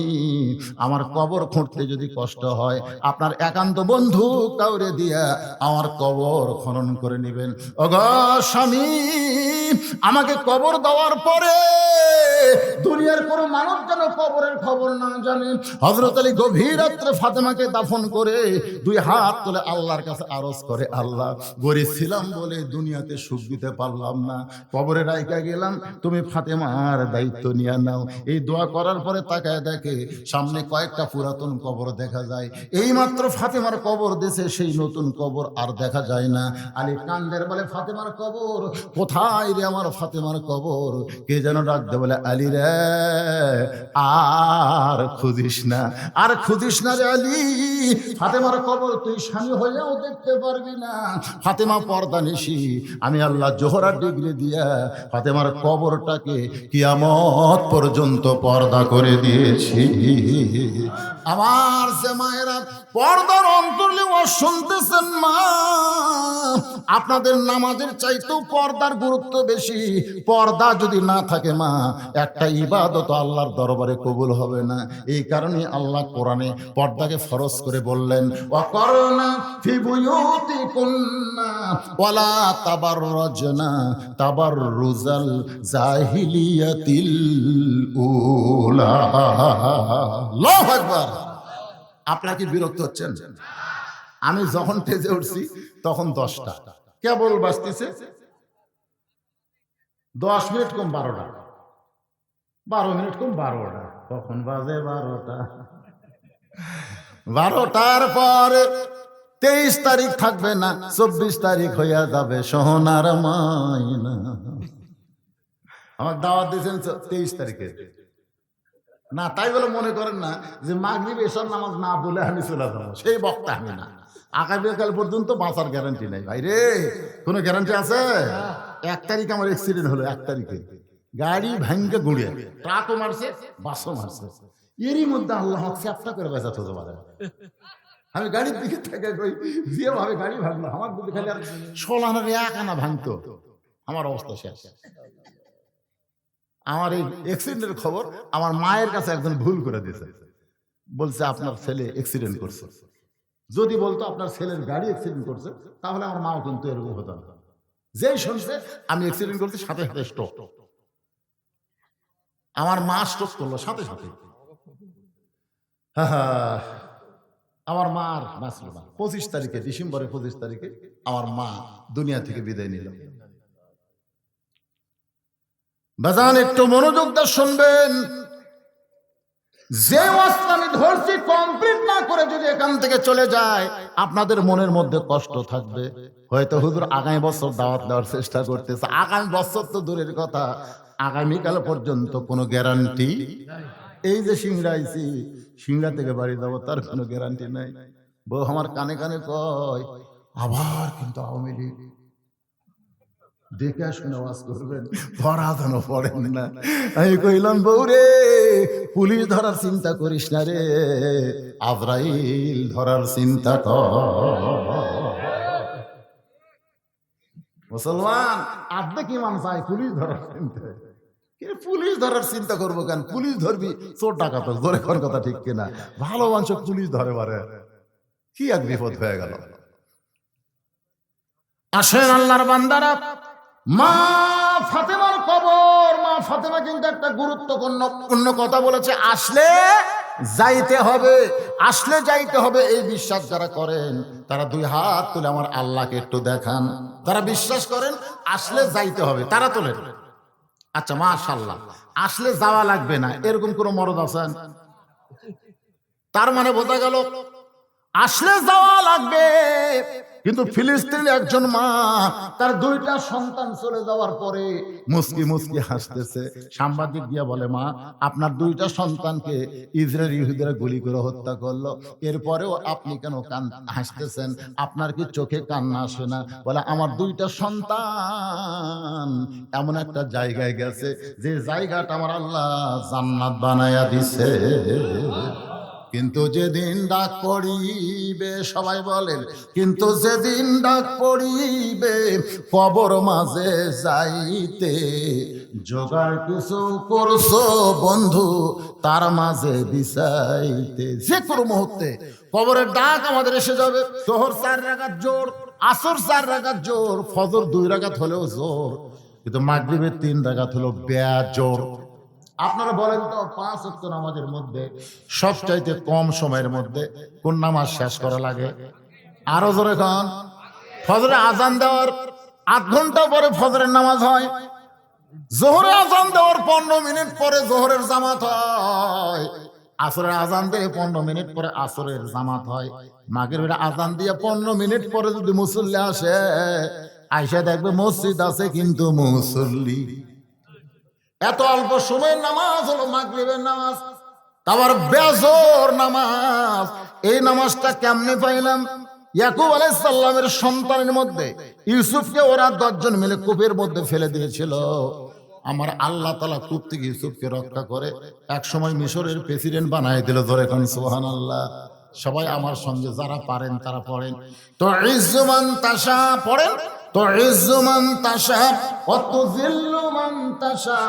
A: আমার কবর খুঁড়তে যদি কষ্ট হয়, আপনার একান্ত বন্ধু কাউরে দিয়া আমার কবর খনন করে নেবেন। ওগো স্বামী, আমাকে কবর দেওয়ার পরে দুনিয়ার কোনো মানুষ যেন কবরের খবর না জানে। হযরত আলী গভীর রাত্রে ফাতেমাকে দাফন করে 2 হাত তুলে আল্লাহর কাছে আরজ করে, আল্লাহ গরিব ছিলাম বলে দুনিয়াতে সুখ দিতে পারলাম না, কবরে রাইখা গেলাম, তুমি ফাতেমার দায়িত্ব নিয়ে নাও। এই দোয়া করার পরে তাকায় দেখে সামনে কয়েকটা পুরাতন কবর দেখা যায়। এই মাত্র ফাতেমার কবর দেশে, সেই নতুন কবর আর দেখা যায় না। আলী কান্দের বলে ফাতেমার কবর কোথায় রে, আমার ফাতেমার কবর? কে যেন ডাকতে বলে আলী রে, আর খুঁজিস না, আর খুঁজিস না রে আলী, ফাতেমার কবর তুই স্বামী হয়েও দেখতে পারবি না। ফাতেমা পর্দা নিশি, আমি আল্লাহ জোহরা ডিগ্রি দিয়া ফাতেমার কবরটাকে কিয়ামত পর্যন্ত পর্দা করে দিয়েছি। আমার সে মায়েরা পর্দার অন্তরলে ও শুনতেছেন মা, আপনাদের নামাজের চাইতেও পর্দার গুরুত্ব বেশি। পর্দা যদি না থাকে মা, একটা ইবাদত আল্লাহর দরবারে কবুল হবে না। এই কারণে আল্লাহ কোরআনে পর্দাকে ফরজ করে বললেন, ওয়াকরনা ফি বুয়ুতিকুন্না ওয়ালা তাবাররাজনা তাবাররুজাল জাহিলিয়াতিল উলা। আল্লাহু আকবার। আপনারা কি বিরক্ত হচ্ছেন? আমি যখন টেজে উঠছি তখন 10টা, কেবল বাজতেছে 10 মিনিট কম 12টা, 12 মিনিট কম 12টা, কখন বাজে 12টা। 12টার পরে 23 তারিখ থাকবে না, 24 তারিখ হইয়া যাবে সোনার মাইনা। আমার দাওয়াত দিয়েছেন 23 তারিখে না, তাই বলে মনে করেন না যে মাগরিব এসব নামাজ না বলে আমি চলে যাবো, সেই বক্তা আমি না। আগামীকাল পর্যন্ত বাঁচার গ্যারান্টি নাই ভাই রে, কোনো গ্যারান্টি আছে? 1 তারিখ আমার অ্যাক্সিডেন্ট হলো, 1 তারিখে গাড়ি ভাঙ্গে গুড়িয়ে, ট্রাকও মারছে, বাসও মারছে। এরই মধ্যে আল্লাহ চ্যাপটা করে বেঁচাতে হতে পারে। আমি গাড়ির দিকে থেকে কই যেভাবে গাড়ি ভাঙলো, আমার দিকে খালি আর 16 1 আনা ভাঙতো, আমার অবস্থা শেষ। আমার এই অ্যাক্সিডেন্টের খবর আমার মায়ের কাছে একজন ভুল করে দিয়েছে, বলছে আপনার ছেলে অ্যাক্সিডেন্ট করছে। যদি বলতো আপনার ছেলের গাড়ি অ্যাক্সিডেন্ট করছে, তাহলে আমার মাও কিন্তু এরকম হতো না। যেই শুনছে আমি অ্যাক্সিডেন্ট করছি, সাথে সাথে স্ট্রোক। আমার মা স্ট্রোক করলো সাথে সাথে। আমার মার বাঁচল না। 25 তারিখে, ডিসেম্বরের 25 তারিখে আমার মা দুনিয়া থেকে বিদায় নিল। বাজান একটু মনোযোগ দিয়ে শুনবেন, যে ওয়াজটা আমি ধরছি কমপ্লিট না করে যদি এখান থেকে চলে যায়, আপনাদের মনের মধ্যে কষ্ট থাকবে। হয়তো হুজুর আগামী বছর দাওয়াত দেওয়ার চেষ্টা করতেছে। আগামী বছর তো দূরের কথা, আগামীকাল পর্যন্ত কোনো গ্যারান্টি। এই যে সিংড়া আইছি, সিংড়া থেকে বাড়ি যাবো, তার কোনো গ্যারান্টি নাই। বউ আমার কানে কানে কয়, আবার কিন্তু আওয়ামী লীগ, দেখে শুনে ওয়াজ করবেন, ধরা যেন পড়েন না। আমি কইলাম, বউ রে, পুলিশ ধরার চিন্তা করিস না রে, আজরাইল ধরার চিন্তা কর। মুসলমান আর্ধেক ইমান চাই পুলিশ ধরার চিন্তা। পুলিশ ধরার চিন্তা করবো কেন? পুলিশ ধরবি চোর ডাকাত, ধরে কোন কথা ঠিক কিনা? ভালো মানুষ পুলিশ ধরে মারে, কি এক বিপদ হয়ে গেল। আসেন আল্লাহর বান্দারা, মা ফাতেমার কবর, মা ফাতেমা কিন্তু একটা গুরুত্বপূর্ণ কথা বলেছে, আসলে যাইতে হবে, আসলে যাইতে হবে। এই বিশ্বাস যারা করেন তারা 2 হাত তুলে আমার আল্লাহকে একটু দেখান। তারা বিশ্বাস করেন আসলে যাইতে হবে, তারা তোলেন। আচ্ছা মাশাআল্লাহ, আসলে যাওয়া লাগবে না এরকম কোন মরদ আছেন? তার মানে বোঝা গেল আসলে যাওয়া লাগবে। কিন্তু ফিলিস্তিনের একজন মা তার 2টা সন্তান চলে যাওয়ার পরে মুস্কি মুস্কি হাসতেছে। সাংবাদিক দিয়া বলে, মা আপনার 2টা সন্তানকে ইসরায়েল ইহুদিরা গুলি করে হত্যা করলো, এরপরেও আপনি কেন হাসতেছেন? আপনার কি চোখে কান্না আসে না? বলে, আমার 2টা সন্তান এমন একটা জায়গায় গেছে যে জায়গাটা আমার আল্লাহ জান্নাত বানায়া দিছে। কিন্তু যেদিন ডাক পড়িবে, সবাই বলেন, কিন্তু যেদিন ডাক পড়িবে কবর মাঝে যাইতে, জোগাড় কিছু করছো বন্ধু তার মাঝে বিছাইতে। যে কোনো মুহূর্তে কবরের ডাক আমাদের এসে যাবে। জোহর 4 রাকাত জোর, আসর 4 রাকাত জোর, ফজর 2 রাকাত হলেও জোর, কিন্তু মাগরিবের 3 রাকাত হলো বেজোর। আপনারা বলেন তো 5 ওয়াক্ত নামাজের মধ্যে সবচাইতে কম সময়ের মধ্যে কোন নামাজ শেষ করা লাগে? আরো জোরে খান। ফজরে আজান দেওয়ার 8 ঘন্টা পরে ফজরের নামাজ হয়, জোহরে আজান দেওয়ার 15 মিনিট পরে জোহরের জামাত হয়, আসরের আজান দিয়ে 15 মিনিট পরে আসরের জামাত হয়, মাগরিবের আজান দিয়ে 15 মিনিট পরে যদি মুসল্লি আসে, আইসা দেখবে মসজিদ আছে কিন্তু মুসল্লি। এত অল্প সময়ের নামাজ হলো মাগরিবের নামাজ, আবার বেজোর নামাজ। এই নামাজটা কেমনে পাইলাম? ইয়াকুব আলাইহিস সালামের সন্তানের মধ্যে ইউসুফকে ওরা 10 জন মিলে কূপের মধ্যে ফেলে দিয়েছিল। আমার আল্লাহ তাআলা কূপ থেকে ইউসুফকে রক্ষা করে এক সময় মিশরের প্রেসিডেন্ট বানায় দিল। ধরে কোন সুবহানাল্লাহ। সবাই আমার সঙ্গে যারা পারেন তারা পড়েন। তো ইজ্জুমান তাশা পড়েন। তো ইজ্জুমান তাশা ওয়া তুযিল্লু মান তাশা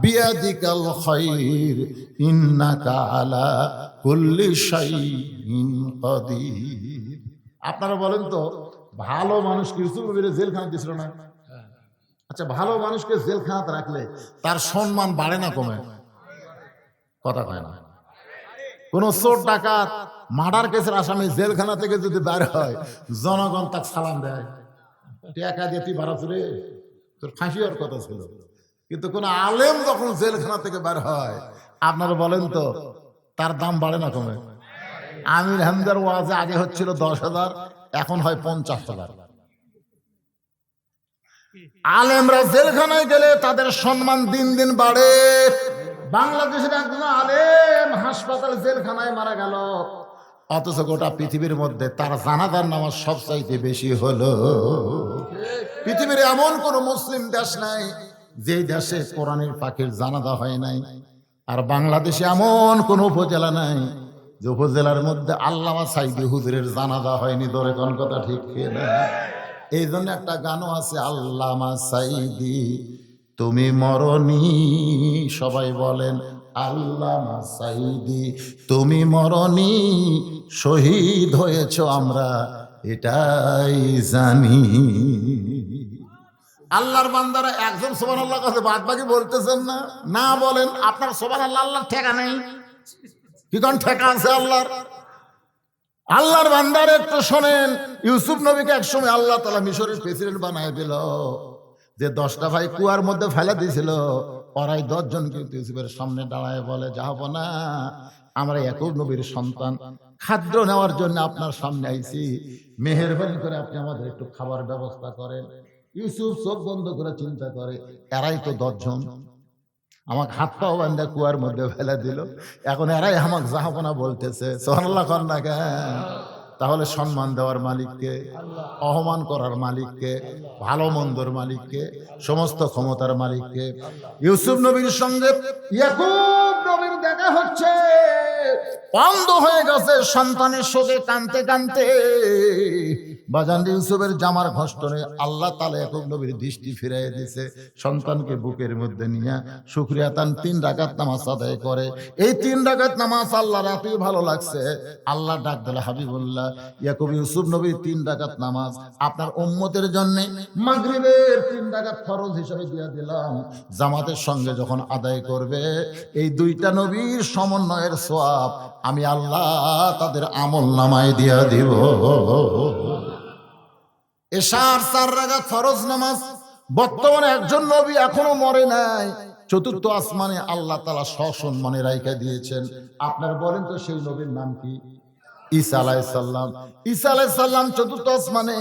A: বিয়াদিকাল খায়র ইন্নাকা আলা কুল্লি শাইইন কাদির। আপনারা বলেন তো, ভালো মানুষকে ইউসুফ নবীর জেলখানা দিছিল না? আচ্ছা, ভালো মানুষকে জেলখানাতে রাখলে তার সম্মান বাড়ে না কমে? কথা কয় না। কোন চোর ডাকাত মার্ডার কেসের আসামি জেলখানা থেকে যদি বের হয়, জনগণ তাকে সালাম দেয়, টাকা দিয়ে তুই বাড়াচ্ছ রে, তোর ফাঁসি হওয়ার কথা ছিল। কিন্তু কোন আলেম যখন জেলখানা থেকে বের হয়, আপনারা বলেন তো তার দাম বাড়ে না কমে? আমির হামদার ওয়াজে আগে হচ্ছিল 10,000, এখন হয় 50,000। আলেমরা জেলখানায় গেলে তাদের সম্মান দিন দিন বাড়ে। বাংলাদেশের একজন আলেম হাসপাতালে জেলখানায় মারা গেল, অথচ গোটা পৃথিবীর মধ্যে তার জানাজার নামাজ সবচাইতে বেশি হলো। পৃথিবীর এমন কোন মুসলিম দেশ নাই যে দেশে কোরআনের পাখির জানাজা হয় নাই। আর বাংলাদেশে এমন কোন উপজেলা নাই যে উপজেলার মধ্যে আল্লামা সাইদি হুজুরের জানাজা হয়নি। ধরে কোন কথা ঠিক না? এই জন্য একটা গানও আছে, আল্লামা সাইদি তুমি মরনি। সবাই বলেন আল্লামা সাইদি তুমি মরনি, শহীদ হয়েছ আমরা এটাই জানি। আল্লাহর বান্দারা একজন সুবহানাল্লাহ কাছে বাদ বাকি বলতেছেন না? না বলেন, আপনার সুবহানাল্লাহ আল্লাহর ঠেকা নেই। কি কোন ঠেকা আছে আল্লাহর? আল্লাহর বান্দার একটু শোনেন, ইউসুফ নবীকে একসময় আল্লাহ তাআলা মিশরের প্রেসিডেন্ট বানায় দিল। যে 10টা ভাই কুয়ার মধ্যে ফেলে দিয়েছিল, ওরাই 10 জন কিন্তু ইউসুফের সামনে দাঁড়ায় বলে, যাব না, আমরা ইয়াকুব নবীর সন্তান, খাদ্য নেওয়ার জন্য আপনার সামনে আইছি, মেহেরবানি করে আপনি আমাদের একটু খাবার ব্যবস্থা করেন। ইউসুফ চোখ বন্ধ করে চিন্তা করে, এরাই তো 10 জন, আমাকে হাত পাও বান্ধা কুয়ার মধ্যে ফেলে দিল, এখন এরাই আমাকে যাহাবনা বলতেছে। সুবহানাল্লাহ কর না কেন? তাহলে সম্মান দেওয়ার মালিককে, অপমান করার মালিককে, ভালো মন্দর মালিককে, সমস্ত ক্ষমতার মালিককে। ইউসুফ নবীর সঙ্গে ইয়াকুব নবীর দেখা হচ্ছে, অন্ধ হয়ে গেছে সন্তানের শোকে কাঁদতে কাঁদতে। বাজান ইউসুফের জামার ঘষ্টনে আল্লাহ তাআলা ইয়াকুব নবীর দৃষ্টি ফিরাইয়া দিয়েছে। সন্তানকে বুকের মধ্যে নিয়ে শুকরিয়া তান 3 রাকাত নামাজ আদায় করে। এই 3 রাকাত নামাজ আল্লাহ রাতে ভালো লাগছে। আল্লাহ ডাক দিল, হাবিবুল্লাহ ইয়াকুব ইউসুফ নবীর 3 রাকাত নামাজ আপনার উম্মতের জন্য মাগরিবের 3 রাকাত ফরজ হিসেবে দিয়ে দিলাম। জামাতের সঙ্গে যখন আদায় করবে, এই 2টা নবীর সমন্বয়ের সওয়াব আমি আল্লাহ তাদের আমল নামায় দিয়া দিব। এশার 4 রাকাত ফরজ নামাজ। বর্তমানে একজন নবী এখনো মরে নাই, 4র্থ আসমানে আল্লাহ তাআলা সসম্মানে রাইখা দিয়েছেন। আপনার বলেন তো সেই নবীর নাম কি? ঈসা আলাইহিস সালাম। ঈসা আলাইহিস সালাম 4র্থ আসমানে,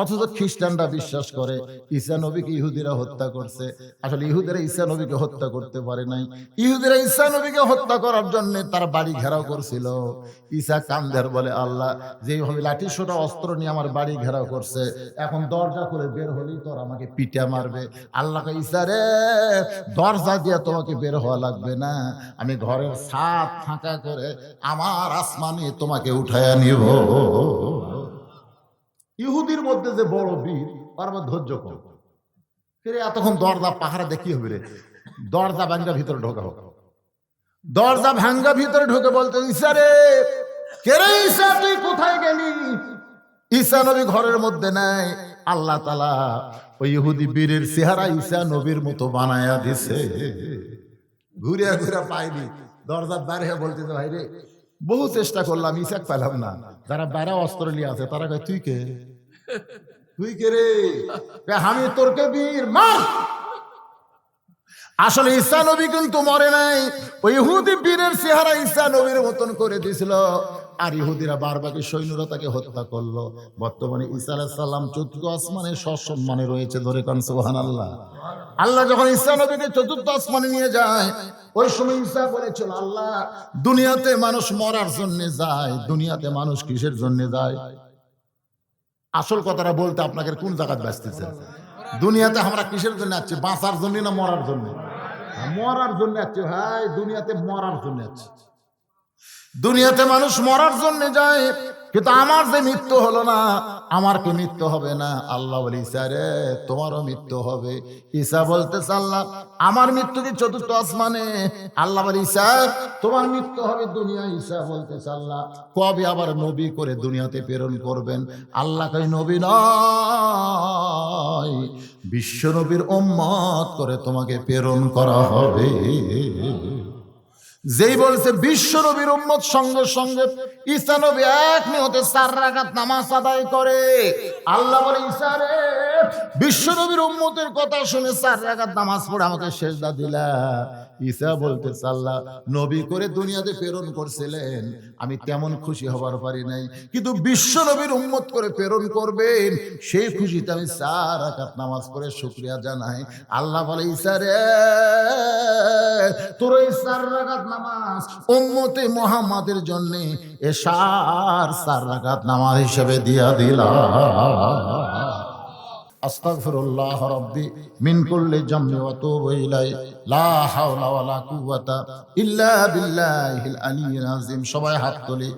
A: অথচ খ্রিস্টানরা বিশ্বাস করে ঈসা নবীকে ইহুদিরা হত্যা করছে। আসলে ইহুদিরা ঈসা নবীকে হত্যা করতে পারে নাই। ইহুদিরা ঈসা নবীকে হত্যা করার জন্য তার বাড়ি ঘেরাও করছিল। ঈসা কান্দার বলে, আল্লাহ যেভাবে লাঠি সোটা অস্ত্র নিয়ে আমার বাড়ি ঘেরাও করছে, এখন দরজা করে বের হলেই তোর আমাকে পিটা মারবে। আল্লাহকে, ঈসা রে, দরজা দিয়ে তোমাকে বের হওয়া লাগবে না, আমি ঘরের ছাদ ফাঁকা করে আমার আসমানে তোমাকে উঠায়া নিব। ইহুদির মধ্যে যে বড় বীর, তার মধ্যে ধৈর্য কম। এতক্ষণ দরজা পাহারা দেখি হবে রে, দরজা ভাঙ্গা ভিতরে ঢোকা হোক। দরজা ভাঙ্গা ভিতরে ঢুকে বলতে, ঈসা রে, কে রে ঈসা, তুই কোথায় গেলি? ঈসা নবী ঘরের মধ্যে নাই। আল্লাহ তাআলা ওই ইহুদি বীরের চেহারা ঈসা নবীর মতো বানায়া দিছে। ঘুরে ঘুরে পাইনি, দরজা বাইরে বলতেছে, ভাই রে, বহু চেষ্টা করলাম, ঈসাক পেলাম না। যারা বাইরে অস্ত্র নিয়ে আছে তারা কয়, তুই কে? তুই কে রে? আমি তোরকে বীর, মার। আসলে ঈসা নবী কিন্তু মরে নাই, ওই ইহুদি বীরের চেহারা ঈসা নবীর মতন করে দিয়েছিল। আর ইহুদিরা বারবাকি সৈন্যরা তাকে হত্যা করলো। বর্তমানে ঈসা আলাইহিস সালাম 4র্থ আসমানে সসম্মানে রয়েছে। ধরে কান সুবহানাল্লাহ। আল্লাহ যখন ঈসা নবীকে 4র্থ আসমানে নিয়ে যায়, ওই সময় ঈসা বলেছিল, আল্লাহ দুনিয়াতে মানুষ মরার জন্য যায়, দুনিয়াতে মানুষ কিসের জন্য যায়? আসল কথাটা বলতে আপনাকে কোন জায়গায় ব্যস্তেছে? দুনিয়াতে আমরা কিসের জন্য আছি? বাঁচার জন্য না মরার জন্য? মরার জন্য আছি ভাই, দুনিয়াতে মরার জন্য আছি। দুনিয়াতে মানুষ মরার জন্য যায়, কিন্তু আমার যে মৃত্যু হলো না, আমার কি মৃত্যু হবে না? আল্লাহ বলে ঈসা রে তোমারও মৃত্যু হবে। ঈসা বলতেছে আল্লাহ আমার মৃত্যু কি চতুর্থ আসমানে? আল্লাহ বলে ঈসা তোমার মৃত্যু হবে দুনিয়া। ঈসা বলতেছে আল্লাহ কবে আবার নবী করে দুনিয়াতে প্রেরণ করবেন? আল্লাহ কই নবী নয়, বিশ্ব নবীর উম্মত করে তোমাকে প্রেরণ করা হবে। যেই বলছে বিশ্ব নবীর উম্মত, সঙ্গে সঙ্গে ঈসা নবী এক নিয়তে 4 রাকাত নামাজ আদায় করে। আল্লাহ বলে ঈসা রে বিশ্ব নবীর উম্মতের কথা শুনে 4 রাকাত নামাজ পড়ে আমাকে সেজদা দিলা। ঈসা বলতেছে আল্লাহ নবী করে দুনিয়াতে প্রেরণ করছিলেন, আমি তেমন খুশি হবার পারি নাই, কিন্তু বিশ্ব নবীর উম্মত করে প্রেরণ করবেন সেই খুশিতে আমি 4 রাকাত নামাজ পড়ে শুকরিয়া জানাই। আল্লাহ বলে ঈসা রে তোর এই 4 রাকাত নামাজ উম্মতে মুহাম্মাদের জন্য এশার 4 রাকাত নামাজ হিসেবে দিয়া দিলাম। আস্তাগফিরুল্লাহ রাব্বি মিন কুল্লি জামবি ওয়া তুবু ইলাইহি লা হাওলা ওয়ালা কুওয়াতা ইল্লা বিল্লাহিল আলিয়্যিল আযীম। সবাই হাত তুলি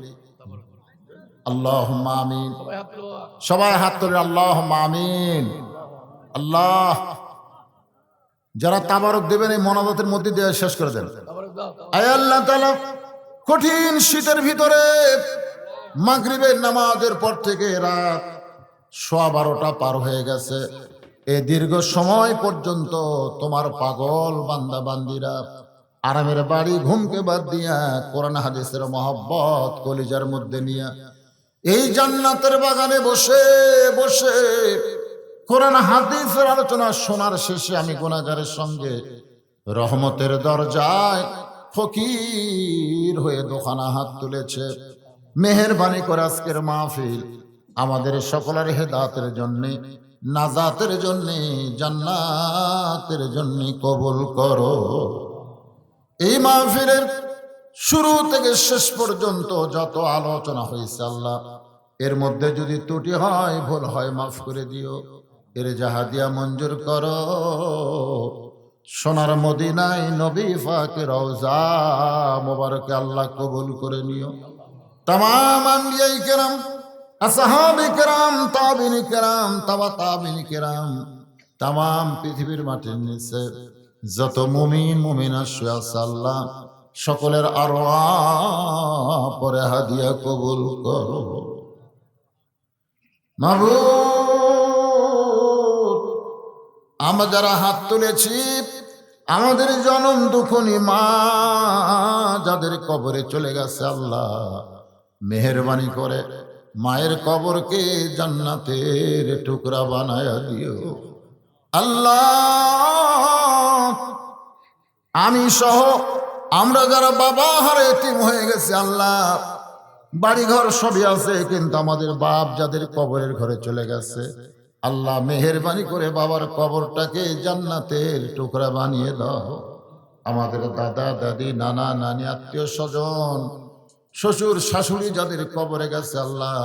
A: আল্লাহুম্মা আমিন। সবাই হাত তুলি আল্লাহুম্মা আমিন। আল্লাহ যারা তাবারক দেবেন এই মোনাজাতের মধ্যে দিয়ে শেষ করে দেন। আয় আল্লাহ তাআলা কঠিন শীতের ভিতরে মাগরিবের নামাজের পর থেকে রাত 12:15 পার হয়ে গেছে, এই দীর্ঘ সময় পর্যন্ত তোমার পাগল বান্দা বান্দিরা আরামের বাড়ি ঘুমকে বাদ দিয়া কোরআন হাদিসের মহব্বত কলিজার মধ্যে নিয়ে এই জান্নাতের বাগানে বসে বসে কোরআন হাদিসের আলোচনা শোনার শেষে আমি গুনাহগারের সঙ্গে রহমতের দরজায় ফকির হয়ে দোকানা হাত তুলেছে। মেহেরবানি করে আজকের মাহফিল আমাদের সকলের হেদায়েতের জন্য, নাজাতের জন্য, জান্নাতের জন্য কবুল করো। এই মাহফিলের শুরু থেকে শেষ পর্যন্ত যত আলোচনা হয়েছে আল্লাহ এর মধ্যে যদি ত্রুটি হয় ভুল হয় মাফ করে দিও, এর জাহাদিয়া মঞ্জুর করো। সোনার মদিনায় নবী পাকের রওজা মোবারকে আল্লাহ কবুল করে নিও। तमाम अंबियाए किराम, আসহাবে কিরাম, তাবিঈন কিরাম, তাবিঈন কিরাম, तमाम পৃথিবীর মাটির নিচে যত মুমিন মুমিনা শুয়ে আছে আল্লাহ সকলের আরওয়াহ পরে হাদিয়া কবুল করো। মাবুদ আমরা যারা হাত তুলেছি আমাদের জনম দুঃখনী মা যাদের কবরে চলে গেছে আল্লাহ মেহেরবানি করে মায়ের কবরকে জান্নাতের টুকরা বানায়া দিও আল্লাহ। আমি সহ আমরা যারা বাবা হারে এতিম হয়ে গেছে আল্লাহ, বাড়িঘর সবই আছে কিন্তু আমাদের বাপ যাদের কবরের ঘরে চলে গেছে আল্লাহ মেহেরবানি করে বাবার কবরটাকে জান্নাতের টুকরা বানিয়ে দাও। আমাদের দাদা দাদি নানা নানি আত্মীয় স্বজন শ্বশুর শাশুড়ি যাদের কবরে গেছে আল্লাহ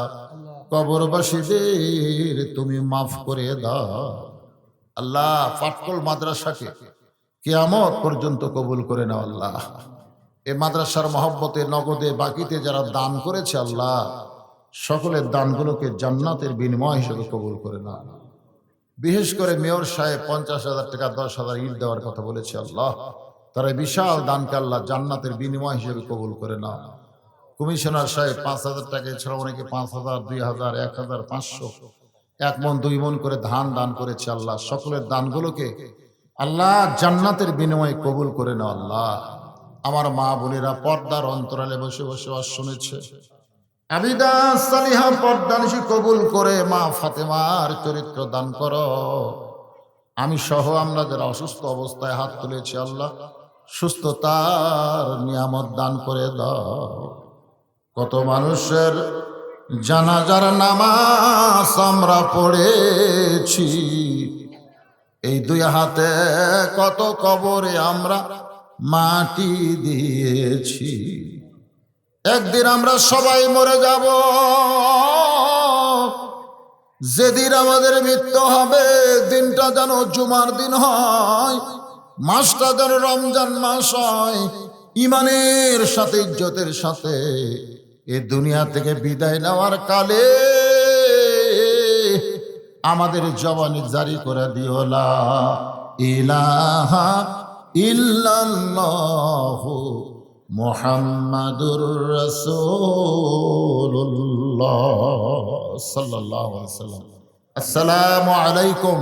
A: কবরবাসীদের তুমি মাফ করে দাও আল্লাহ। পাটকল মাদ্রাসাকে কিয়ামত পর্যন্ত কবুল করে নাও আল্লাহ। এই মাদ্রাসার মহব্বতে নগদে বাকিতে যারা দান করেছে আল্লাহ সকলের দানগুলোকে জান্নাতের বিনিময় হিসেবে কবুল করে নাও। বিশেষ করে মেয়র সাহেব 50,000 টাকা 10,000 ইট দেওয়ার কথা বলেছে আল্লাহ, তারা বিশাল দানকে আল্লাহ জান্নাতের বিনিময় হিসেবে কবুল করে নাও। কমিশনার সাহেব 5,000 টাকা এছাড়া অনেকে 5,000, 2,000, 1,000, 500, 1 মণ 2 মণ করে ধান দান করেছে আল্লাহ। সকলের দানগুলোকে আল্লাহ জান্নাতের বিনিময়ে কবুল করে নাও আল্লাহ। আমার মা বোনেরা পর্দার অন্তরালে বসে বসে শুনেছে আবিদা সালিহা পর্দানিশী কবুল করে মা ফাতেমার চরিত্র দান করো। আমি সহ আমরা যারা অসুস্থ অবস্থায় হাত তুলেছি আল্লাহ সুস্থতার নিয়ামত দান করে দাও। কত মানুষের জানাজার নামাজ আমরা পড়েছি, এই 2 হাতে কত কবরে আমরা মাটি দিয়েছি। একদিন আমরা সবাই মরে যাব, যেদিন আমাদের মৃত্যু হবে দিনটা যেন জুমার দিন হয়, মাসটা যেন রমজান মাস হয়, ইমানের সাথে ইজ্জতের সাথে এই দুনিয়া থেকে বিদায় নেওয়ার কালে আমাদের জবানে জারি করে দিও লা ইলাহা ইল্লাল্লাহু মুহাম্মাদুর রাসূলুল্লাহ সাল্লাল্লাহু আলাইহি ওয়াসাল্লাম। আসসালামু আলাইকুম।